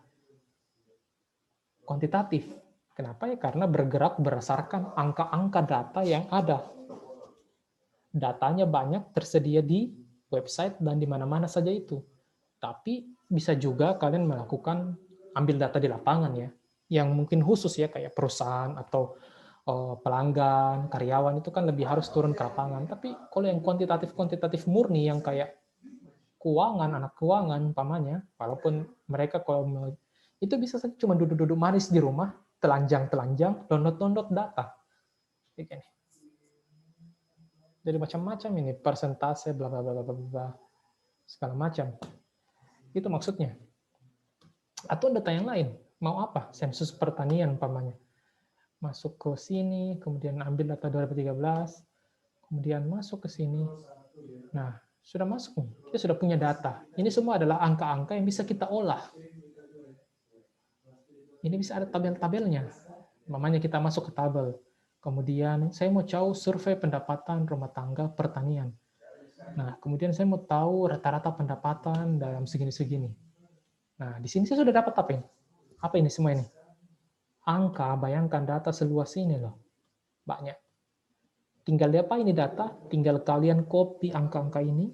Kuantitatif. Kenapa ya? Karena bergerak berdasarkan angka-angka data yang ada. Datanya banyak tersedia di website dan di mana-mana saja itu. Tapi bisa juga kalian melakukan ambil data di lapangan ya, yang mungkin khusus ya kayak perusahaan atau pelanggan, karyawan itu kan lebih harus turun ke lapangan. Tapi kalau yang kuantitatif murni yang kayak keuangan, anak keuangan umpamanya, walaupun mereka kalau itu bisa saja cuma duduk-duduk manis di rumah, telanjang, download data. Jadi macam-macam ini, persentase, bla bla bla bla bla, segala macam. Itu maksudnya. Atau data yang lain, mau apa? Sensus pertanian umpamanya. Masuk ke sini, kemudian ambil data 2013, kemudian masuk ke sini. Nah, sudah masuk nih, kita sudah punya data. Ini semua adalah angka-angka yang bisa kita olah. Ini bisa ada tabel-tabelnya. Namanya kita masuk ke tabel. Kemudian saya mau tahu survei pendapatan rumah tangga pertanian. Nah, kemudian saya mau tahu rata-rata pendapatan dalam segini-segini. Nah, di sini saya sudah dapat apa ini? Apa ini semua ini? Angka, bayangkan data seluas ini loh. Banyak. Tinggal apa ini data? Tinggal kalian copy angka-angka ini,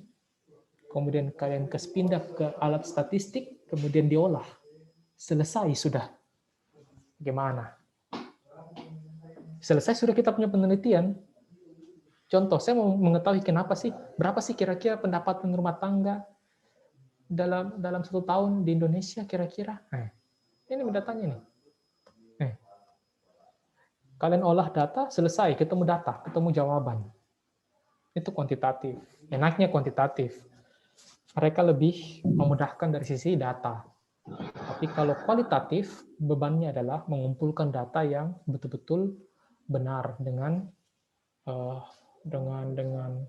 kemudian kalian pindah ke alat statistik, kemudian diolah. Selesai sudah. Gimana? Selesai sudah kita punya penelitian. Contoh, saya mau mengetahui berapa sih kira-kira pendapatan rumah tangga dalam 1 tahun di Indonesia kira-kira. Nah, ini datanya nih. Kalian olah data, selesai, ketemu data, ketemu jawaban. Itu kuantitatif. Enaknya kuantitatif. Mereka lebih memudahkan dari sisi data. Tapi kalau kualitatif, bebannya adalah mengumpulkan data yang betul-betul benar dengan dengan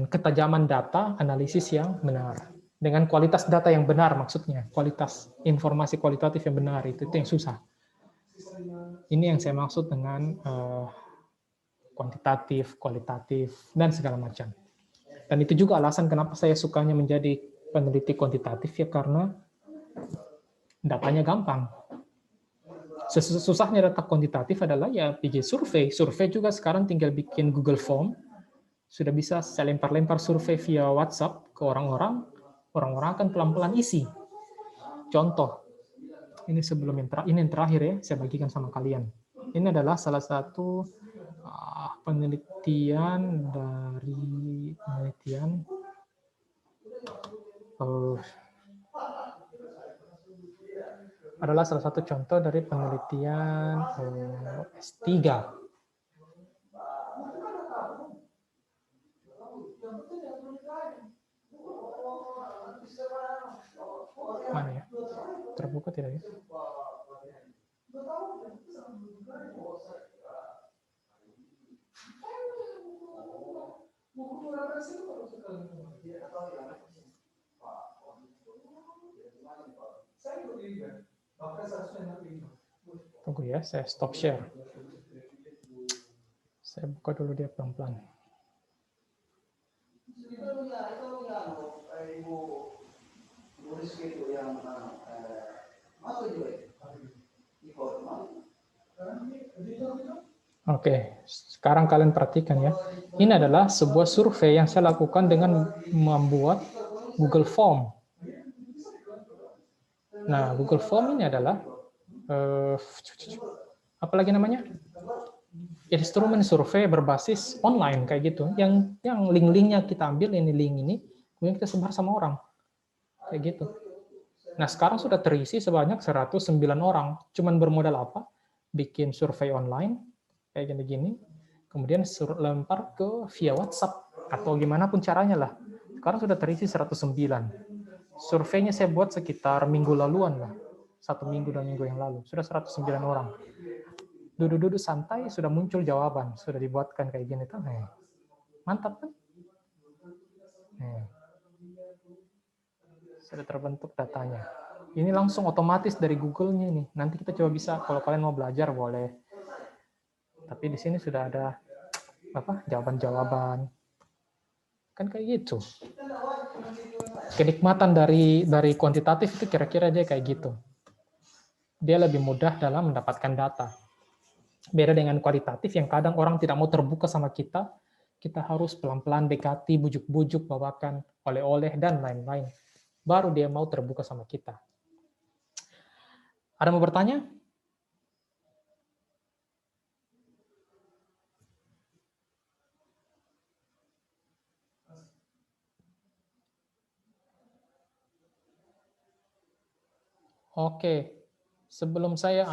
ketajaman data, analisis yang benar. Dengan kualitas data yang benar maksudnya, kualitas informasi kualitatif yang benar, itu yang susah. Ini yang saya maksud dengan kuantitatif, kualitatif, dan segala macam. Dan itu juga alasan kenapa saya sukanya menjadi peneliti kuantitatif, ya karena datanya gampang. Susahnya data kuantitatif adalah ya bikin survei. Survei juga sekarang tinggal bikin Google Form, sudah bisa saya lempar-lempar survei via WhatsApp ke orang-orang akan pelan-pelan isi. Contoh, ini yang terakhir ya, saya bagikan sama kalian. Ini adalah salah satu penelitian adalah salah satu contoh dari penelitian S3. Mana ya? Terbuka tidak ya? Tunggu ya, saya stop share. Saya buka dulu dia pelan-pelan. Oke, sekarang kalian perhatikan ya. Ini adalah sebuah survei yang saya lakukan dengan membuat Google Form. Nah, Google Form ini adalah apalagi namanya? Instrumen survei berbasis online kayak gitu. Yang link-linknya kita ambil, ini link ini, kemudian kita sebar sama orang. Kayak gitu. Nah, sekarang sudah terisi sebanyak 109 orang. Cuman bermodal apa? Bikin survei online, kayak gini-gini, kemudian lempar ke via WhatsApp, atau gimana pun caranya lah. Sekarang sudah terisi 109. Surveinya saya buat sekitar minggu laluan lah. 1 minggu, 2 minggu yang lalu. Sudah 109 orang. Duduk-duduk santai, sudah muncul jawaban. Sudah dibuatkan kayak gini. Tuh. Mantap kan? Sudah terbentuk datanya. Ini langsung otomatis dari Google-nya nih. Nanti kita coba bisa, kalau kalian mau belajar boleh. Tapi di sini sudah ada jawaban-jawaban. Kan kayak gitu. Kenikmatan dari kuantitatif itu kira-kira dia kayak gitu. Dia lebih mudah dalam mendapatkan data. Beda dengan kualitatif yang kadang orang tidak mau terbuka sama kita harus pelan-pelan dekati, bujuk-bujuk, bawakan oleh-oleh, dan lain-lain. Baru dia mau terbuka sama kita. Ada mau bertanya? Oke. Sebelum saya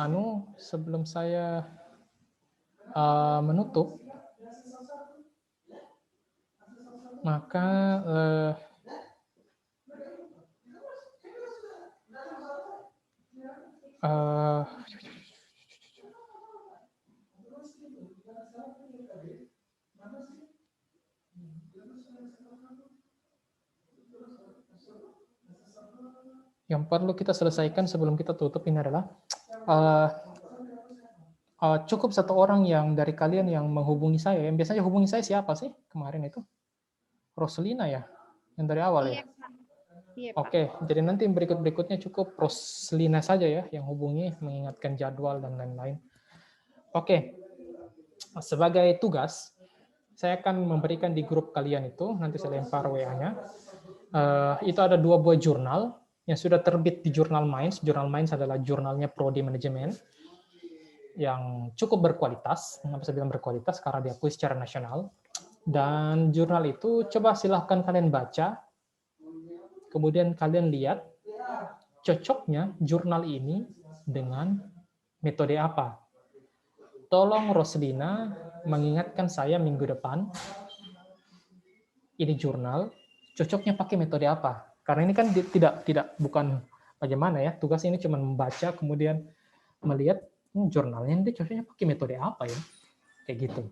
menutup, maka yang perlu kita selesaikan sebelum kita tutup ini adalah cukup 1 orang yang dari kalian yang menghubungi saya. Yang biasanya hubungi saya siapa sih kemarin itu? Roselina ya? Yang dari awal ya? Iya, Oke, jadi nanti berikutnya cukup Roselina saja ya yang hubungi, mengingatkan jadwal dan lain-lain. Oke, sebagai tugas, saya akan memberikan di grup kalian itu, nanti saya lempar WA-nya. Itu ada 2 buah jurnal yang sudah terbit di Jurnal Minds. Jurnal Minds adalah jurnalnya Prodi Manajemen. yang cukup berkualitas. Kenapa saya bilang berkualitas? Karena diakui secara nasional. Dan jurnal itu coba silahkan kalian baca, kemudian kalian lihat cocoknya jurnal ini dengan metode apa. Tolong Roslina mengingatkan saya minggu depan, ini jurnal, cocoknya pakai metode apa. Karena ini kan bukan bagaimana ya, tugasnya ini cuma membaca, kemudian melihat jurnalnya ini cocoknya pakai metode apa ya, kayak gitu.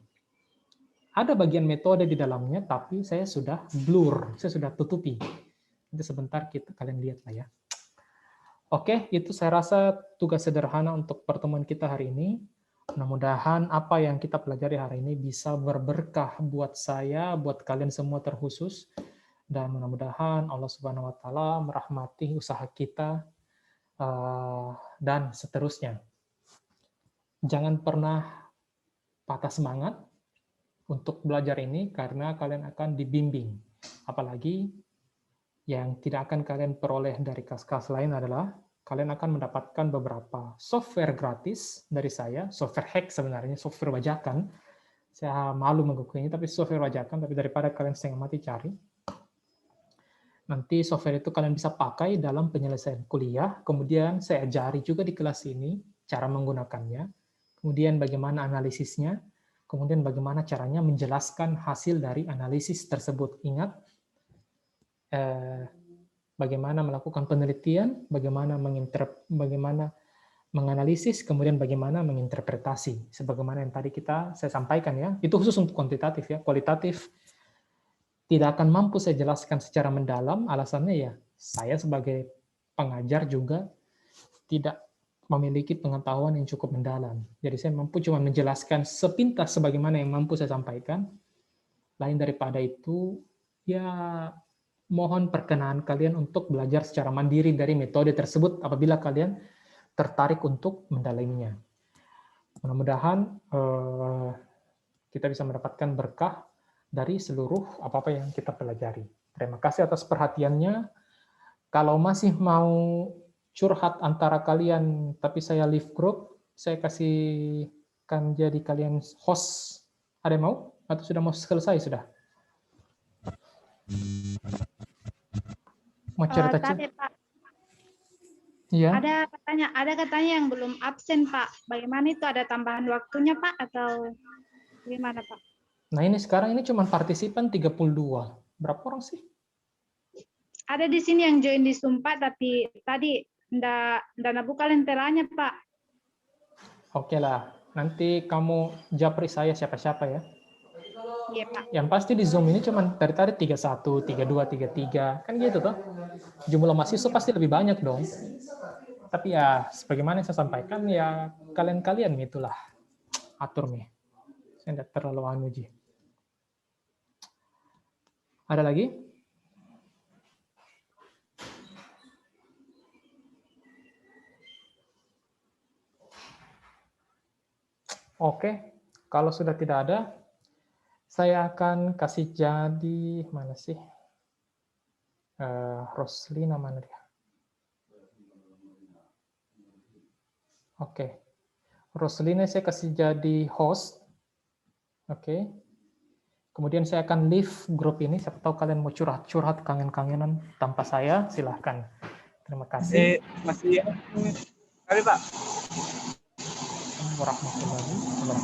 Ada bagian metode di dalamnya, tapi saya sudah blur, saya sudah tutupi. Nanti sebentar kalian lihat lah ya. Oke, itu saya rasa tugas sederhana untuk pertemuan kita hari ini. Mudah-mudahan apa yang kita pelajari hari ini bisa berberkah buat saya, buat kalian semua terkhusus. Dan mudah-mudahan Allah Subhanahu wa Ta'ala merahmati usaha kita dan seterusnya. Jangan pernah patah semangat untuk belajar ini karena kalian akan dibimbing. Apalagi yang tidak akan kalian peroleh dari kelas-kelas lain adalah kalian akan mendapatkan beberapa software gratis dari saya, software hack sebenarnya, software bajakan. Saya malu mengakuinya, tapi software bajakan, tapi daripada kalian setengah mati cari. Nanti software itu kalian bisa pakai dalam penyelesaian kuliah, kemudian saya ajari juga di kelas ini cara menggunakannya, kemudian bagaimana analisisnya, kemudian bagaimana caranya menjelaskan hasil dari analisis tersebut. Ingat, bagaimana melakukan penelitian, bagaimana menganalisis, kemudian bagaimana menginterpretasi. Sebagaimana yang tadi saya sampaikan ya, itu khusus untuk kuantitatif ya. Kualitatif tidak akan mampu saya jelaskan secara mendalam, alasannya ya saya sebagai pengajar juga tidak memiliki pengetahuan yang cukup mendalam. Jadi saya mampu cuma menjelaskan sepintas sebagaimana yang mampu saya sampaikan. Lain daripada itu, ya mohon perkenan kalian untuk belajar secara mandiri dari metode tersebut apabila kalian tertarik untuk mendalaminya. Mudah-mudahan kita bisa mendapatkan berkah dari seluruh apa-apa yang kita pelajari. Terima kasih atas perhatiannya. Kalau masih mau curhat antara kalian, tapi saya leave group, saya kasihkan jadi kalian host. Ada yang mau? Atau sudah mau selesai sudah? Mau cerita Tadi, Pak. Iya. Ada katanya yang belum absen, Pak. Bagaimana itu, ada tambahan waktunya, Pak, atau gimana, Pak? Nah, ini sekarang ini cuma partisipan 32. Berapa orang sih? Ada di sini yang join di Sumpah, tapi tadi ndak buka lenteranya, Pak. Oke lah, nanti kamu japri saya siapa-siapa ya. Iya, Pak. Yang pasti di Zoom ini cuma dari tadi 31, 32, 33. Kan gitu toh. Jumlah mahasiswa pasti lebih banyak dong. Tapi ya, sebagaimana yang saya sampaikan, ya kalian-kalian itulah atur nih. Saya tidak terlalu anuji. Ada lagi? Oke, kalau sudah tidak ada, saya akan kasih jadi, mana sih? Roslina mana dia? Oke. Roslina saya kasih jadi host. Oke. Kemudian saya akan leave grup ini. Siapa tahu kalian mau curhat-curhat, kangen-kangenan tanpa saya, silahkan. Terima kasih. Masih kali Pak. Warahmatullahi wabarakatuh.